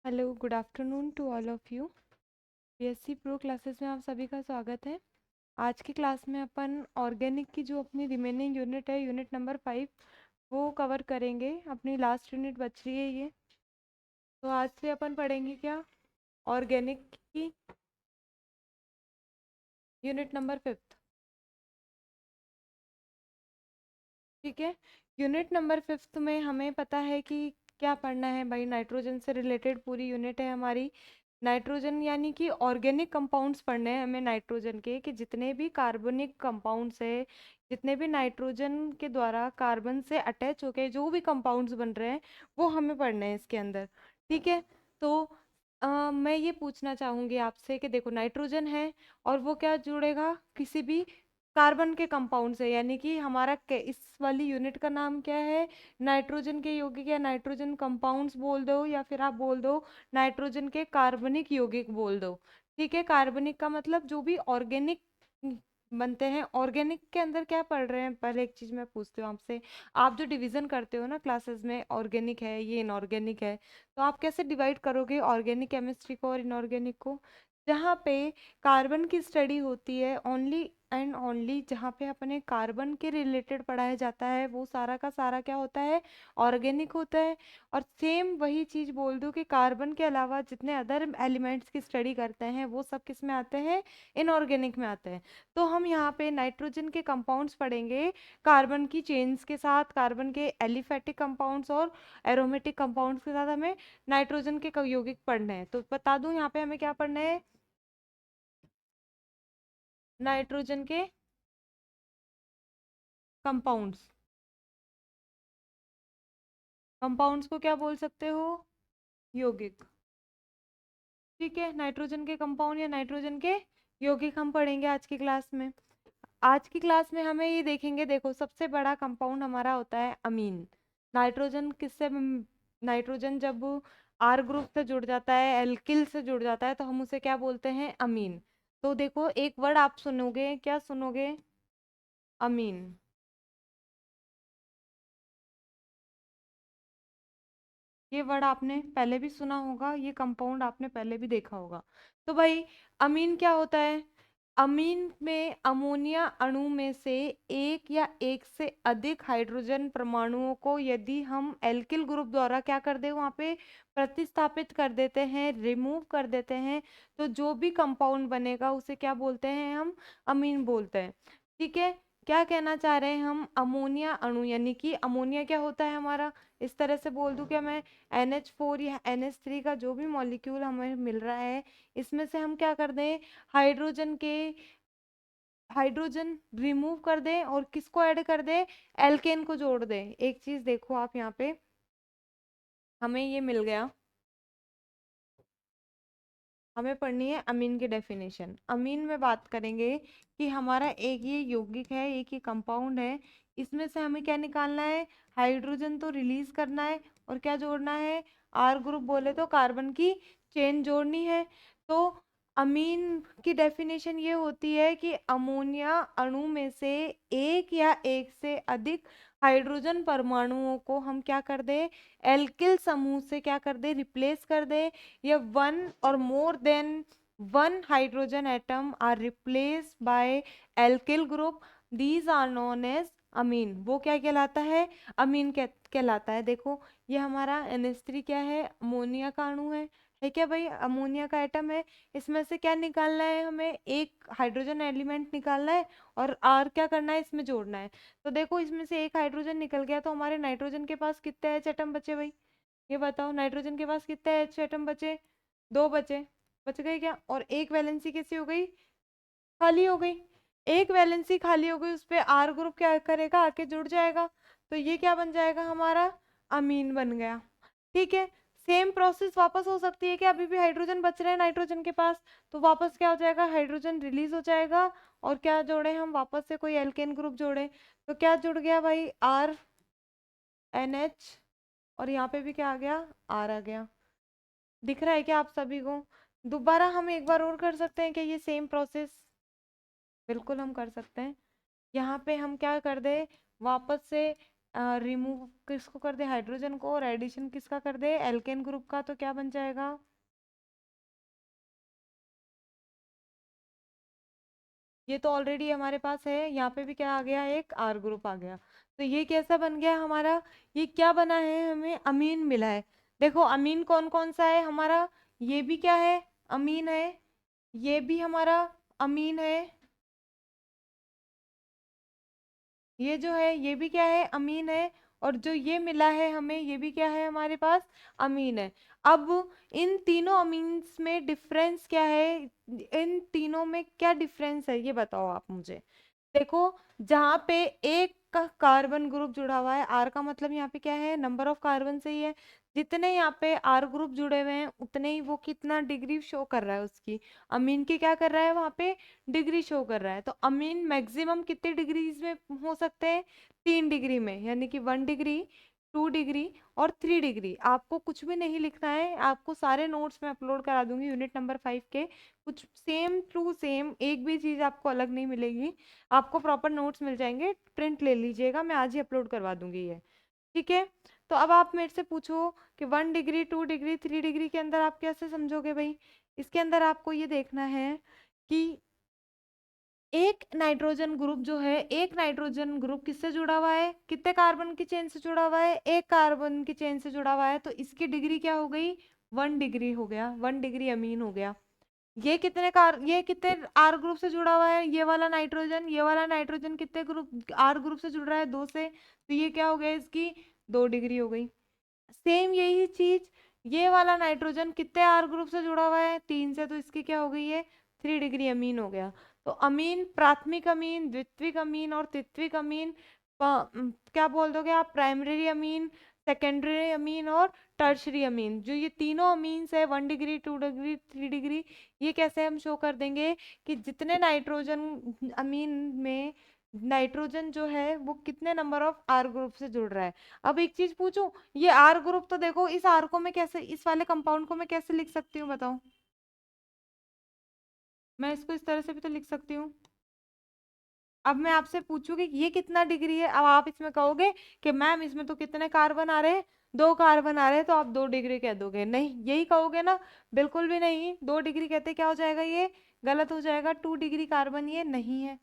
Hello, good afternoon to all of you. BSc pro classes में आप सभी का स्वागत है। आज की क्लास में अपन ऑर्गेनिक की जो अपनी रिमेनिंग यूनिट है, यूनिट नंबर 5, वो कवर करेंगे। अपनी लास्ट यूनिट बच रही है ये। तो आज से अपन पढ़ेंगे क्या? ऑर्गेनिक की यूनिट नंबर 5। ठीक है। यूनिट नंबर 5 में हमें पता है कि क्या पढ़ना है भाई। नाइट्रोजन से रिलेटेड पूरी यूनिट है हमारी। नाइट्रोजन यानी कि ऑर्गेनिक कंपाउंड्स पढ़ने हैं हमें नाइट्रोजन के, कि जितने भी कार्बनिक कंपाउंड्स है, जितने भी नाइट्रोजन के द्वारा कार्बन से अटैच होके जो भी कंपाउंड्स बन रहे हैं, वो हमें पढ़ने हैं इसके अंदर। ठीक है। तो मैं ये पूछना चाहूंगी आपसे कि देखो, नाइट्रोजन है और वो क्या जुड़ेगा किसी भी कार्बन के कंपाउंड से, यानी कि हमारा इस वाली यूनिट का नाम क्या है? नाइट्रोजन के यौगिक या नाइट्रोजन कंपाउंड्स बोल दो, या फिर आप बोल दो नाइट्रोजन के कार्बनिक यौगिक बोल दो। ठीक है। कार्बनिक का मतलब जो भी ऑर्गेनिक बनते हैं। ऑर्गेनिक के अंदर क्या पढ़ रहे हैं, पहले एक चीज मैं पूछती हूँ आपसे। आप जो डिवीजन करते हो ना क्लासेस में, ऑर्गेनिक है, ये इनऑर्गेनिक है, तो आप कैसे डिवाइड करोगे ऑर्गेनिक केमिस्ट्री को और इनऑर्गेनिक को? जहाँ पे कार्बन की स्टडी होती है, ओनली एंड ओनली जहाँ पे अपने कार्बन के रिलेटेड पढ़ाया जाता है, वो सारा का सारा क्या होता है? ऑर्गेनिक होता है। और सेम वही चीज बोल दूं कि कार्बन के अलावा जितने अदर एलिमेंट्स की स्टडी करते हैं, वो सब किस में आते हैं? इनऑर्गेनिक में आते हैं। तो हम यहाँ पे नाइट्रोजन के कंपाउंड्स पढ़ेंगे कार्बन की चेन्स के साथ, कार्बन के एलिफेटिक कंपाउंड्स और एरोमेटिक कंपाउंड्स के साथ हमें नाइट्रोजन के यौगिक पढ़ने हैं। तो बता दूं यहाँ पे हमें क्या पढ़ना है? नाइट्रोजन के कंपाउंड्स। कंपाउंड्स को क्या बोल सकते हो? यौगिक। ठीक है। नाइट्रोजन के कंपाउंड या नाइट्रोजन के यौगिक हम पढ़ेंगे आज की क्लास में। आज की क्लास में हमें ये देखेंगे, देखो सबसे बड़ा कंपाउंड हमारा होता है अमीन। नाइट्रोजन किससे नाइट्रोजन जब आर ग्रुप से जुड़ जाता है, एल्किल से जुड़ जाता है, तो हम उसे क्या बोलते हैं? अमीन। तो देखो, एक वर्ड आप सुनोगे, क्या सुनोगे? अमीन। ये वर्ड आपने पहले भी सुना होगा, ये कंपाउंड आपने पहले भी देखा होगा। तो भाई, अमीन क्या होता है? अमीन में अमोनिया अणु में से एक या एक से अधिक हाइड्रोजन परमाणुओं को यदि हम एल्किल ग्रुप द्वारा क्या कर दे, वहां पे प्रतिस्थापित कर देते हैं, रिमूव कर देते हैं, तो जो भी कंपाउंड बनेगा उसे क्या बोलते हैं? हम अमीन बोलते हैं। ठीक है। क्या कहना चाह रहे हैं हम? अमोनिया अणु, यानी कि अमोनिया क्या होता है हमारा? इस तरह से बोल दूं क्या मैं? NH4 या NH3 का जो भी मॉलिक्यूल हमें मिल रहा है, इसमें से हम क्या कर दें? हाइड्रोजन के हाइड्रोजन रिमूव कर दें और किसको ऐड कर दें? एल्केन को जोड़ दें। एक चीज देखो आप यहाँ पे, हमें ये मिल गया। हमें पढ़नी है अमीन की डेफिनेशन। अमीन में बात करेंगे कि हमारा एक ये यौगिक है, एक ही कंपाउंड है, इसमें से हमें क्या निकालना है? हाइड्रोजन तो रिलीज करना है, और क्या जोड़ना है? आर ग्रुप बोले तो कार्बन की चेन जोड़नी है। तो अमीन की डेफिनेशन ये होती है कि अमोनिया अणु में से एक या एक से अधिक हाइड्रोजन परमाणुओं को हम क्या कर दे? एल्किल समूह से क्या कर दे? रिप्लेस कर दे। या वन और more than one hydrogen atom are replaced by alkyl group, these are known as amine. वो क्या कहलाता है? अमीन कहलाता है। देखो, ये हमारा NH3 क्या है? अमोनिया का अणु है क्या भाई? अमोनिया का एटम है। इसमें से क्या निकालना है हमें? एक हाइड्रोजन एलिमेंट निकालना है, और आर क्या करना है? इसमें जोड़ना है। तो देखो, इसमें से एक हाइड्रोजन निकल गया, तो हमारे नाइट्रोजन के पास कितने एच एटम बचे भाई? ये बताओ, नाइट्रोजन के पास कितने एच एटम बचे? दो बचे। बच गए क्या? और एक वैलेंसी कैसी हो गई? खाली हो गई। एक वैलेंसी खाली हो गई, उस पे आर ग्रुप क्या करेगा? आके जुड़ जाएगा। तो ये क्या बन जाएगा हमारा? अमीन बन गया। ठीक है। सेम प्रोसेस वापस हो सकती है कि अभी भी हाइड्रोजन बच रहे हैं नाइट्रोजन के पास, तो वापस क्या हो जाएगा? हाइड्रोजन रिलीज हो जाएगा, और क्या जोड़े हम वापस से? कोई एल्केन ग्रुप जोड़े, तो क्या जुड़ गया भाई? आर NH, और यहाँ पे भी क्या आ गया? आर आ गया। दिख रहा है क्या आप सभी को? दोबारा हम एक बार और कर सकते हैं क्या ये सेम प्रोसेस? बिल्कुल हम कर सकते हैं। यहाँ पे हम क्या कर दे? वापस से रिमूव किसको कर दे, हाइड्रोजन को, और एडिशन किसका कर दे, एल्केन ग्रुप का, तो क्या बन जाएगा? ये तो ऑलरेडी हमारे पास है, यहाँ पे भी क्या आ गया, एक आर ग्रुप आ गया। तो ये कैसा बन गया हमारा, ये क्या बना है, हमें अमीन मिला है। देखो अमीन कौन कौन सा है हमारा, ये भी क्या है, अमीन है, ये भी हमारा अमीन है, ये जो है ये भी क्या है, अमीन है, और जो ये मिला है हमें, ये भी क्या है हमारे पास, अमीन है। अब इन तीनों अमीन्स में डिफरेंस क्या है, इन तीनों में क्या डिफरेंस है, ये बताओ आप मुझे। देखो, जहाँ पे एक का कार्बन ग्रुप जुड़ा हुआ है, आर का मतलब यहाँ पे क्या है, नंबर ऑफ कार्बन से ही है। जितने यहाँ पे आर ग्रुप जुड़े हुए हैं उतने ही वो कितना डिग्री शो कर रहा है उसकी, अमीन की क्या कर रहा है वहां पे, डिग्री शो कर रहा है। तो अमीन मैक्सिमम कितने डिग्रीज में हो सकते हैं, 3 डिग्री में, यानी कि 1 डिग्री, 2 डिग्री और 3 डिग्री। आपको कुछ भी नहीं लिखना है, आपको सारे नोट्स में अपलोड करा दूंगी यूनिट नंबर 5 के, कुछ सेम टू सेम एक भी चीज आपको अलग नहीं मिलेगी, आपको प्रॉपर नोट्स मिल जाएंगे, प्रिंट ले लीजिएगा, मैं आज ही अपलोड करवा दूंगी ये, ठीक है। तो अब आप मेरे से पूछो कि 1 डिग्री, 2 डिग्री, 3 डिग्री के अंदर आप कैसे समझोगे भाई। इसके अंदर आपको ये देखना है कि एक नाइट्रोजन ग्रुप जो है, एक नाइट्रोजन ग्रुप किससे जुड़ा हुआ है, कितने कार्बन की चेन से जुड़ा हुआ है, एक कार्बन की चेन से जुड़ा हुआ है, तो इसकी डिग्री क्या हो गई, 1 डिग्री हो गया, 1 डिग्री अमीन हो गया। ये कितने आर ग्रुप से जुड़ा हुआ है, ये वाला नाइट्रोजन कितने ग्रुप आर ग्रुप से जुड़ रहा है, 2 से, तो ये क्या हो गया, इसकी 2 डिग्री हो गई। सेम यही चीज, ये वाला नाइट्रोजन कितने आर ग्रुप से जुड़ा हुआ है, 3 से, तो इसकी क्या हो गई है, 3 डिग्री अमीन हो गया। तो अमीन, प्राथमिक अमीन, द्वितीयक अमीन और तृतीयक अमीन, क्या बोल दोगे आप, प्राइमरी अमीन, सेकेंडरी अमीन और टर्शरी अमीन, जो ये तीनों अमीन्स है, 1 डिग्री, 2 डिग्री, 3 डिग्री, ये कैसे हम शो कर देंगे कि जितने नाइट्रोजन अमीन में नाइट्रोजन जो है वो कितने नंबर ऑफ आर ग्रुप से जुड़ रहा है। अब एक चीज पूछूं, ये आर ग्रुप तो देखो, इस आर को मैं कैसे, इस वाले कंपाउंड को मैं कैसे लिख सकती हूँ बताओ, मैं इसको इस तरह से भी तो लिख सकती हूँ। अब मैं आपसे पूछूंगी कि ये कितना डिग्री है, अब आप इसमें कहोगे कि मैम इसमें तो कितने कार्बन आ रहे हैं, 2 कार्बन आ रहे हैं, तो आप 2 डिग्री कह दोगे, नहीं यही कहोगे ना, बिल्कुल भी नहीं, 2 डिग्री कहते क्या हो जाएगा, ये गलत हो जाएगा, 2 डिग्री कार्बन ये नहीं है।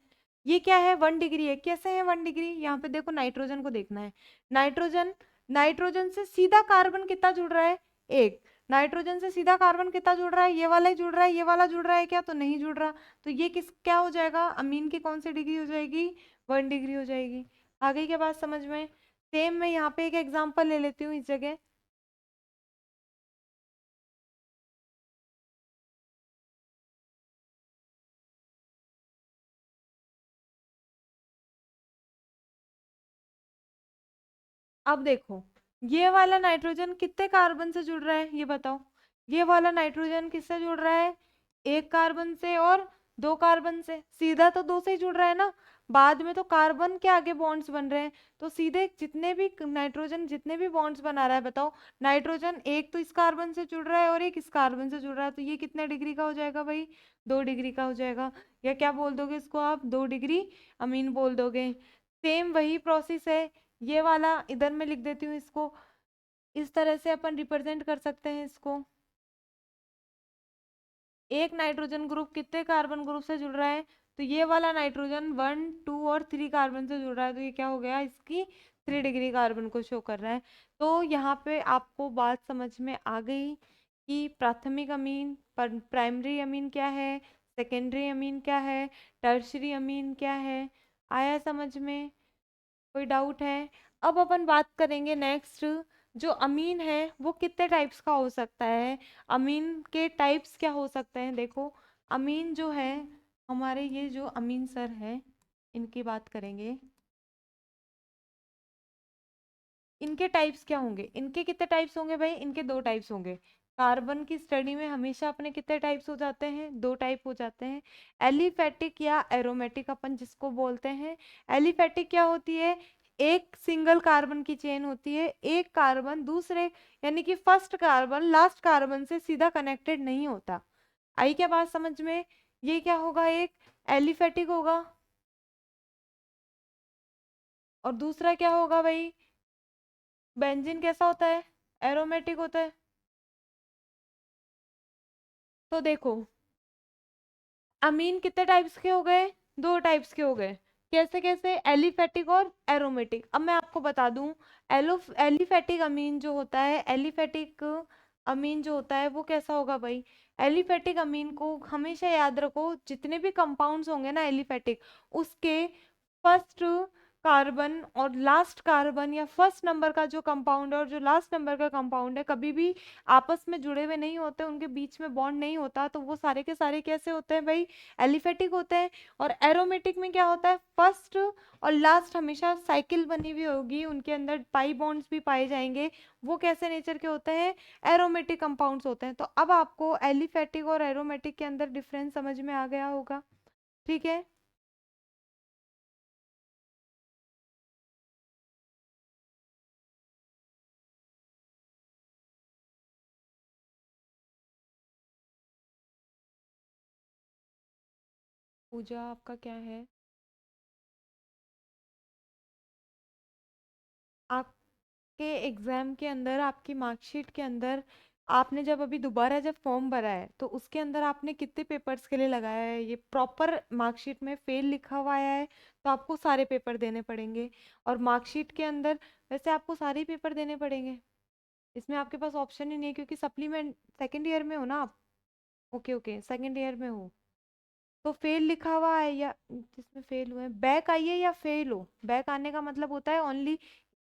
ये क्या है, 1 डिग्री है, कैसे है 1 डिग्री, यहाँ पे देखो नाइट्रोजन को देखना है, नाइट्रोजन, नाइट्रोजन से सीधा कार्बन कितना जुड़ रहा है, एक, नाइट्रोजन से सीधा कार्बन कितना जुड़ रहा है, ये वाला ही जुड़ रहा है, ये वाला जुड़ रहा है क्या, तो नहीं जुड़ रहा, तो ये किस क्या हो जाएगा, अमीन की कौन सी डिग्री हो जाएगी, 1 डिग्री हो जाएगी। आ गई क्या बात समझ में। सेम मैं यहाँ पे एक एग्जांपल ले लेती हूँ इस जगह। अब देखो, ये वाला नाइट्रोजन कितने कार्बन से जुड़ रहा है ये बताओ, ये वाला नाइट्रोजन किससे जुड़ रहा है, एक कार्बन से और 2 कार्बन से, सीधा तो 2 से ही जुड़ रहा है ना, बाद में तो कार्बन के आगे बॉन्ड्स बन रहे हैं, तो सीधे जितने भी नाइट्रोजन जितने भी बॉन्ड्स बना रहा है बताओ, नाइट्रोजन एक तो इस कार्बन से जुड़ रहा है और एक इस कार्बन से जुड़ रहा है, तो ये कितने डिग्री का हो जाएगा भाई, 2 डिग्री का हो जाएगा। या क्या बोल दोगे इसको आप, 2 डिग्री अमीन बोल दोगे। सेम वही प्रोसेस है, ये वाला इधर मैं लिख देती हूँ इसको, इस तरह से अपन रिप्रेजेंट कर सकते हैं इसको, एक नाइट्रोजन ग्रुप कितने कार्बन ग्रुप से जुड़ रहा है, तो ये वाला नाइट्रोजन 1, 2 और 3 कार्बन से जुड़ रहा है, तो ये क्या हो गया, इसकी 3 डिग्री कार्बन को शो कर रहा है। तो यहाँ पे आपको बात समझ में आ गई कि प्राथमिक अमीन, प्राइमरी अमीन क्या है, सेकेंडरी अमीन क्या है, टर्शरी अमीन क्या है, आया समझ में, कोई डाउट है। अब अपन बात करेंगे नेक्स्ट, जो अमीन है वो कितने टाइप्स का हो सकता है, अमीन के टाइप्स क्या हो सकते हैं। देखो, अमीन जो है हमारे, ये जो अमीन सर है इनकी बात करेंगे, इनके टाइप्स क्या होंगे, इनके कितने टाइप्स होंगे भाई, इनके 2 टाइप्स होंगे। कार्बन की स्टडी में हमेशा अपने कितने टाइप्स हो जाते हैं, 2 टाइप हो जाते हैं, एलिफेटिक या एरोमेटिक अपन जिसको बोलते हैं। एलिफेटिक क्या होती है, एक सिंगल कार्बन की चेन होती है, एक कार्बन दूसरे, यानी कि फर्स्ट कार्बन लास्ट कार्बन से सीधा कनेक्टेड नहीं होता। आई क्या बात समझ में, ये क्या होगा, एक एलिफेटिक होगा, और दूसरा क्या होगा भाई, बेंजीन कैसा होता है? एरोमेटिक होता है। तो देखो, अमीन कितने टाइप्स के हो गए? दो टाइप्स के हो गए। कैसे कैसे? एलिफेटिक और एरोमेटिक। अब मैं आपको बता दूं, एलिफेटिक अमीन जो होता है, एलिफेटिक अमीन जो होता है वो कैसा होगा भाई? एलिफेटिक अमीन को हमेशा याद रखो, जितने भी कंपाउंड्स होंगे ना एलिफेटिक, उसके फर्स्ट कार्बन और लास्ट कार्बन, या फर्स्ट नंबर का जो कंपाउंड है और जो लास्ट नंबर का कंपाउंड है, कभी भी आपस में जुड़े हुए नहीं होते, उनके बीच में बॉन्ड नहीं होता, तो वो सारे के सारे कैसे होते हैं भाई? एलिफेटिक होते हैं। और एरोमेटिक में क्या होता है? फर्स्ट और लास्ट हमेशा साइकिल बनी हुई होगी, उनके अंदर पाई बॉन्ड्स भी पाए जाएंगे। वो कैसे नेचर के होते हैं? एरोमेटिक कंपाउंड्स होते हैं। तो अब आपको एलिफेटिक और एरोमेटिक के अंदर डिफरेंस समझ में आ गया होगा। ठीक है। पूजा आपका क्या है? आपके एग्जाम के अंदर, आपकी मार्कशीट के अंदर, आपने जब अभी दोबारा जब फॉर्म भरा है तो उसके अंदर आपने कितने पेपर्स के लिए लगाया है? ये प्रॉपर मार्कशीट में फेल लिखा हुआ आया है तो आपको सारे पेपर देने पड़ेंगे। और मार्कशीट के अंदर वैसे आपको सारे ही पेपर देने पड़ेंगे, इसमें आपके पास ऑप्शन ही नहीं है, क्योंकि सप्लीमेंट सेकेंड ईयर में हो ना आप। ओके ओके, सेकेंड ईयर में हो। तो फेल लिखा हुआ है, या जिसमें फेल हुए बैक आइए या फेल हो, बैक आने का मतलब होता है ओनली,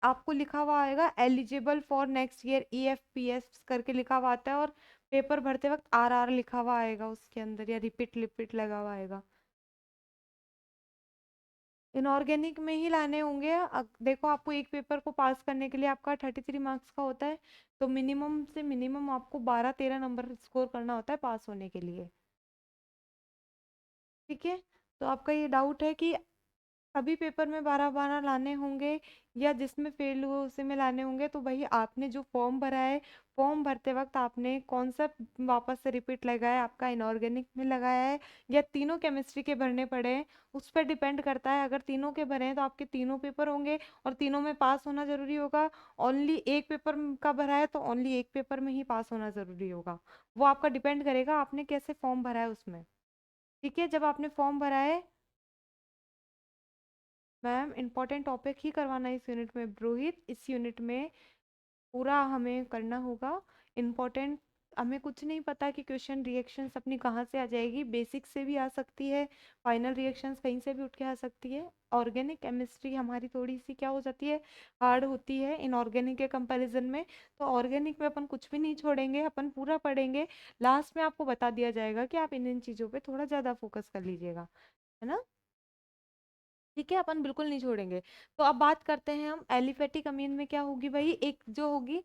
आपको लिखा हुआ आएगा eligible for next year EFPS करके लिखा हुआ आता है, और पेपर भरते वक्त RR लिखा हुआ आएगा उसके अंदर, या रिपीट लिपीट लगा हुआ आएगा। इनऑर्गेनिक में ही लाने होंगे। देखो, आपको एक पेपर को पास करने के लिए आपका 33 मार्क्स का होता है, तो मिनिमम से मिनिमम आपको 12-13 नंबर स्कोर करना होता है पास होने के लिए। ठीक है। तो आपका ये डाउट है कि सभी पेपर में 12-12 लाने होंगे या जिसमें फेल हुए उसी में लाने होंगे, तो भाई आपने जो फॉर्म भरा है, फॉर्म भरते वक्त आपने कौन सा वापस से रिपीट लगाया है? आपका इनऑर्गेनिक में लगाया है या तीनों केमिस्ट्री के भरने पड़े हैं? उस पर डिपेंड करता है। अगर तीनों के भरे हैं तो आपके तीनों पेपर होंगे और तीनों में पास होना जरूरी होगा। ओनली एक पेपर का भरा है तो ओनली एक पेपर में ही पास होना जरूरी होगा। वो आपका डिपेंड करेगा आपने कैसे फॉर्म भरा है उसमें। ठीक है। जब आपने फॉर्म भरा है, मैम इंपॉर्टेंट टॉपिक ही करवाना है इस यूनिट में, रोहित इस यूनिट में पूरा हमें करना होगा इम्पोर्टेंट। हमें कुछ नहीं पता कि क्वेश्चन रिएक्शंस अपनी कहाँ से आ जाएगी, बेसिक से भी आ सकती है, फाइनल रिएक्शंस कहीं से भी उठ के आ सकती है। ऑर्गेनिक केमिस्ट्री हमारी थोड़ी सी क्या हो जाती है, हार्ड होती है इनऑर्गेनिक के कंपैरिजन में। तो ऑर्गेनिक में अपन कुछ भी नहीं छोड़ेंगे, अपन पूरा पढ़ेंगे। लास्ट में आपको बता दिया जाएगा कि आप इन इन चीज़ों पे थोड़ा ज़्यादा फोकस कर लीजिएगा, है ना। ठीक है, अपन बिल्कुल नहीं छोड़ेंगे। तो अब बात करते हैं हम एलिफेटिक अमीन में क्या होगी भाई, एक जो होगी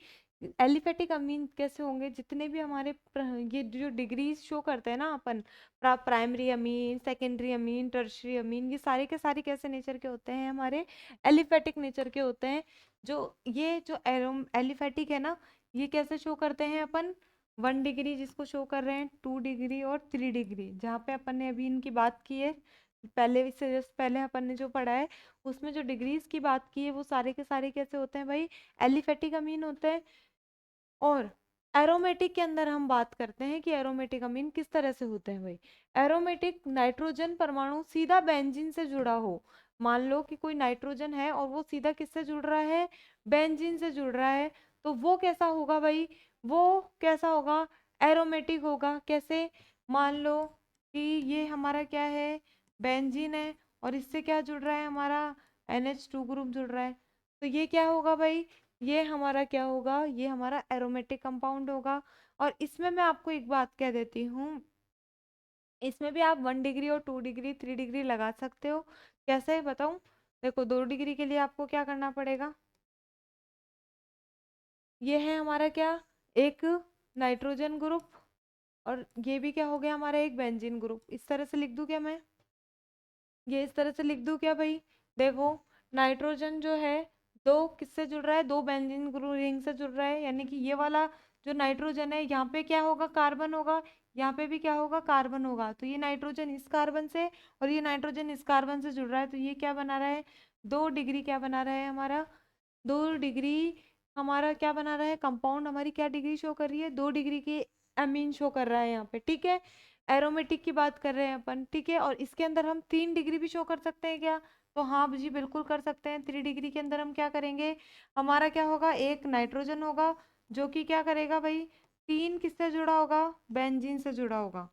एलिफेटिक अमीन कैसे होंगे, जितने भी हमारे ये जो डिग्रीज शो करते हैं ना अपन, primary amine, secondary amine, tertiary amine, ये सारे के सारे कैसे नेचर के होते हैं? हमारे एलिफेटिक नेचर के होते हैं। जो ये जो एलिफेटिक है ना, ये कैसे शो करते हैं अपन? 1 डिग्री जिसको शो कर रहे हैं, 2 डिग्री और 3 डिग्री, जहाँ पे अपन ने अभी इनकी बात की है पहले से, जस्ट पहले अपन ने जो पढ़ा है उसमें जो डिग्रीज की बात की है वो सारे के सारे कैसे होते हैं भाई? एलिफेटिक अमीन होते हैं। और एरोमेटिक के अंदर हम बात करते हैं कि एरोमेटिक अमीन किस तरह से होते हैं भाई। एरोमेटिक, नाइट्रोजन परमाणु सीधा बेंजीन से जुड़ा हो। मान लो कि कोई नाइट्रोजन है और वो सीधा किससे जुड़ रहा है? बेंजीन से जुड़ रहा है। तो वो कैसा होगा भाई? वो कैसा होगा? एरोमेटिक होगा। कैसे? मान लो कि ये हमारा क्या है? बेंजीन है, और इससे क्या जुड़ रहा है हमारा? NH2 ग्रुप जुड़ रहा है। तो ये क्या होगा भाई? ये हमारा क्या होगा? ये हमारा एरोमेटिक कंपाउंड होगा। और इसमें मैं आपको एक बात कह देती हूँ, इसमें भी आप 1 डिग्री और 2 डिग्री 3 डिग्री लगा सकते हो। कैसे बताऊँ? देखो, 2 डिग्री के लिए आपको क्या करना पड़ेगा? ये है हमारा क्या? एक नाइट्रोजन ग्रुप, और ये भी क्या हो गया हमारा? एक बेंजीन ग्रुप। इस तरह से लिख दूं क्या मैं? ये इस तरह से लिख दूं क्या भाई? देखो, नाइट्रोजन जो है दो किससे जुड़ रहा है? दो बेंजीन ग्रुप रिंग से जुड़ रहा है, यानी कि ये वाला जो नाइट्रोजन है यहाँ पे क्या होगा? कार्बन होगा। यहाँ पे भी क्या होगा? कार्बन होगा। तो ये नाइट्रोजन इस कार्बन से और ये नाइट्रोजन इस कार्बन से जुड़ रहा है, तो ये क्या बना रहा है? 2 डिग्री क्या बना रहा है हमारा? 2 डिग्री हमारा क्या बना रहा है कंपाउंड, हमारी क्या डिग्री शो कर रही है, 2 डिग्री की अमीन शो कर रहा है यहाँ पे, ठीक है। एरोमेटिक की बात कर रहे हैं अपन, ठीक है। और इसके अंदर हम 3 डिग्री भी शो कर सकते हैं क्या? तो हाँ जी बिल्कुल कर सकते हैं। 3 डिग्री के अंदर हम क्या करेंगे, हमारा क्या होगा, एक नाइट्रोजन होगा जो कि क्या करेगा भाई, 3 किससे जुड़ा होगा, बेंजीन से जुड़ा होगा।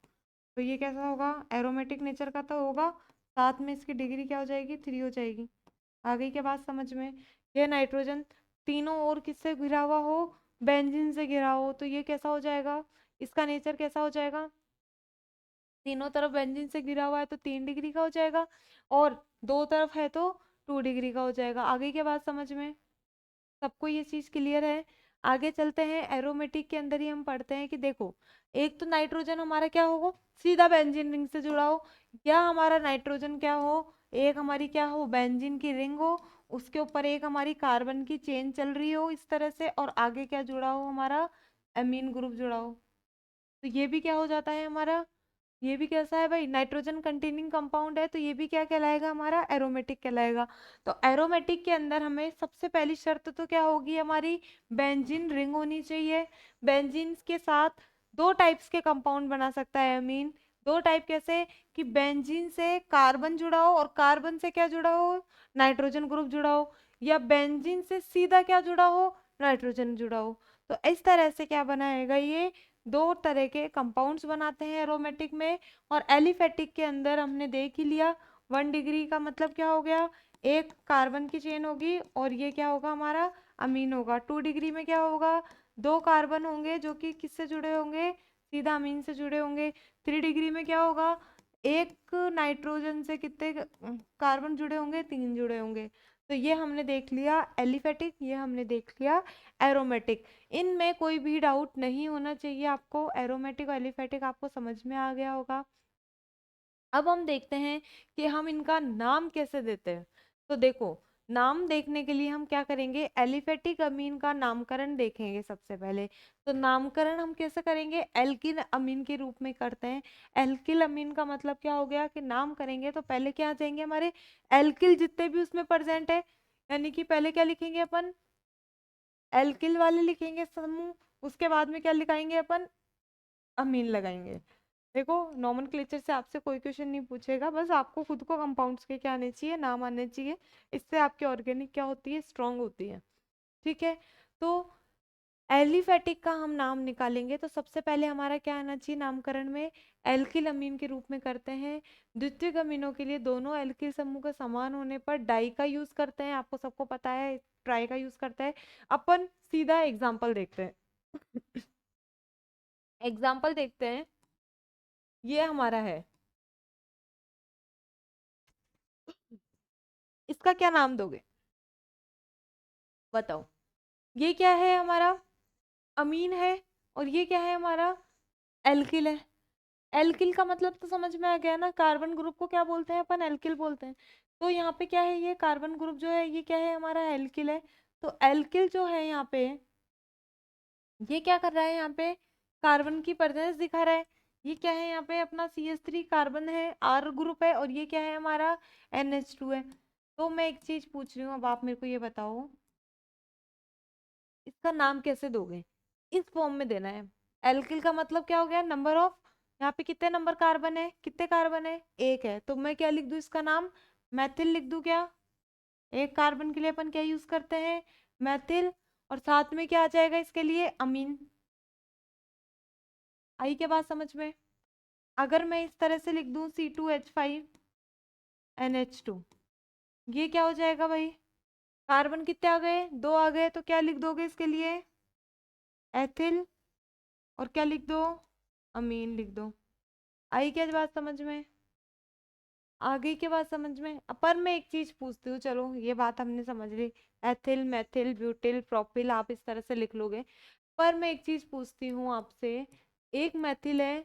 तो ये कैसा होगा, एरोमेटिक नेचर का तो होगा, साथ में इसकी डिग्री क्या हो जाएगी, 3 हो जाएगी। आ गई क्या बात समझ में? ये नाइट्रोजन तीनों ओर किससे घिरा हुआ हो, बेंजीन से घिरा हो, तो ये कैसा हो जाएगा, इसका नेचर कैसा हो जाएगा, तीनों तरफ बेंजीन से घिरा हुआ है तो 3 डिग्री का हो जाएगा, और दो तरफ है तो 2 डिग्री का हो जाएगा। आगे क्या बात समझ में, सबको ये चीज क्लियर है? आगे चलते हैं, एरोमेटिक के अंदर ही हम पढ़ते हैं कि देखो, एक तो नाइट्रोजन हमारा क्या होगा, सीधा बेंजीन रिंग से जुड़ा हो, या हमारा नाइट्रोजन क्या हो, एक हमारी क्या हो, बेंजीन की रिंग हो, उसके ऊपर एक हमारी कार्बन की चेन चल रही हो इस तरह से, और आगे क्या जुड़ा हो, हमारा एमीन ग्रुप जुड़ा हो। तो ये भी क्या हो जाता है हमारा, ये भी कैसा है भाई, नाइट्रोजन कंटेनिंग कंपाउंड है, तो ये भी क्या कहलाएगा, हमारा एरोमेटिक कहलाएगा। तो एरोमेटिक के अंदर हमें सबसे पहली शर्त तो क्या होगी, हमारी बेंजीन रिंग होनी चाहिए। बेंजीन के साथ 2 टाइप्स के कंपाउंड बना सकता है अमीन। 2 टाइप कैसे, कि बेंजीन से कार्बन जुड़ा हो और कार्बन से क्या जुड़ा हो, नाइट्रोजन ग्रुप जुड़ा हो, या बेंजीन से सीधा क्या जुड़ा हो, नाइट्रोजन जुड़ा हो। तो इस तरह से क्या बनाएगा, ये 2 तरह के कंपाउंड्स बनाते हैं एरोमेटिक में। और एलिफेटिक के अंदर हमने देख ही लिया, 1 डिग्री का मतलब क्या हो गया, एक कार्बन की चेन होगी और ये क्या होगा, हमारा अमीन होगा। 2 डिग्री में क्या होगा, 2 कार्बन होंगे जो कि किससे जुड़े होंगे, सीधा अमीन से जुड़े होंगे। 3 डिग्री में क्या होगा, एक नाइट्रोजन से कितने कार्बन जुड़े होंगे, 3 जुड़े होंगे। तो ये हमने देख लिया एलिफेटिक, ये हमने देख लिया एरोमेटिक। इनमें कोई भी डाउट नहीं होना चाहिए आपको, एरोमेटिक और एलिफेटिक आपको समझ में आ गया होगा। अब हम देखते हैं कि हम इनका नाम कैसे देते हैं। तो देखो, नाम देखने के लिए हम क्या करेंगे, एलिफेटिक अमीन का नामकरण देखेंगे सबसे पहले। तो नामकरण हम कैसे करेंगे, एल्किल अमीन के रूप में करते हैं। एल्किल अमीन का मतलब क्या हो गया, कि नाम करेंगे तो पहले क्या आ जाएंगे, हमारे एल्किल जितने भी उसमें प्रेजेंट है, यानी कि पहले क्या लिखेंगे अपन, एल्किल वाले लिखेंगे समूह, उसके बाद में क्या लिखाएंगे अपन, अमीन लगाएंगे। देखो, नॉमेनक्लेचर से आपसे कोई क्वेश्चन नहीं पूछेगा, बस आपको खुद को कंपाउंड्स के क्या आने चाहिए, नाम आने चाहिए। इससे आपकी ऑर्गेनिक क्या होती है, स्ट्रांग होती है, ठीक है। तो एलिफेटिक का हम नाम निकालेंगे तो सबसे पहले हमारा क्या आना चाहिए नामकरण में, एल्किल अमीन के रूप में करते हैं। द्वितीयक अमीनों के लिए दोनों एल्किल समूह का समान होने पर डाई का यूज करते हैं, आपको सबको पता है, ट्राई का यूज करते हैं। अपन सीधा एग्जाम्पल देखते हैं। एग्जाम्पल देखते हैं, ये हमारा है, इसका क्या नाम दोगे, बताओ। ये क्या है हमारा, अमीन है, और ये क्या है हमारा, एल्किल है। एल्किल का मतलब तो समझ में आ गया ना, कार्बन ग्रुप को क्या बोलते हैं अपन, एल्किल बोलते हैं। तो यहाँ पे क्या है, ये कार्बन ग्रुप जो है ये क्या है, हमारा एल्किल है। तो एल्किल जो है यहाँ पे, ये क्या कर रहा है, यहाँ पे कार्बन की प्रेजेंस दिखा रहा है। ये क्या है, यहाँ पे अपना CH3 कार्बन है, R ग्रुप है, और ये क्या है हमारा NH2 है। तो मैं एक चीज पूछ रही हूँ, अब आप मेरे को ये बताओ, इसका नाम कैसे दोगे, इस फॉर्म में देना है। एल्किल का मतलब क्या हो गया, नंबर ऑफ, यहाँ पे कितने नंबर कार्बन है, कितने कार्बन है, एक है, तो मैं क्या लिख दूं इसका नाम, मैथिल लिख दूं क्या। एक कार्बन के लिए अपन क्या यूज करते हैं, मैथिल, और साथ में क्या आ जाएगा इसके लिए, अमीन। आई क्या बात समझ में? अगर मैं इस तरह से लिख दूं C2H5NH2, ये क्या हो जाएगा भाई, कार्बन कितने आ गए, 2 आ गए, तो क्या लिख दोगे इसके लिए, एथिल, और क्या लिख दो, अमीन लिख दो। आई क्या बात समझ में, आ गई क्या बात समझ में? पर मैं एक चीज पूछती हूँ, चलो ये बात हमने समझ ली, एथिल मेथिल ब्यूटिल प्रोपिल आप इस तरह से लिख लोगे, पर मैं एक चीज पूछती हूँ आपसे, एक मेथिल है,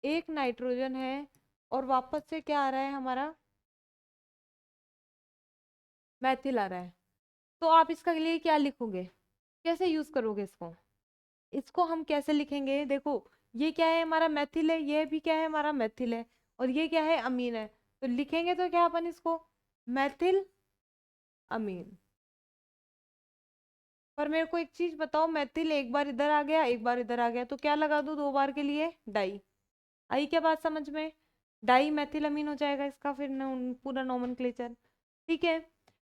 एक नाइट्रोजन है, और वापस से क्या आ रहा है हमारा, मेथिल आ रहा है, तो आप इसका लिए क्या लिखोगे, कैसे यूज करोगे इसको, इसको हम कैसे लिखेंगे, देखो, ये क्या है हमारा मेथिल है, ये भी क्या है हमारा मेथिल है, और ये क्या है अमीन है। तो लिखेंगे तो क्या अपन इसको, मेथिल अमीन। पर मेरे को एक चीज बताओ, मेथिल एक बार इधर आ गया, एक बार इधर आ गया, तो क्या लगा दूं दो बार के लिए? डाई। आई क्या बात समझ में? डाई मेथिल अमीन हो जाएगा इसका फिर पूरा नोमेनक्लेचर। ठीक है।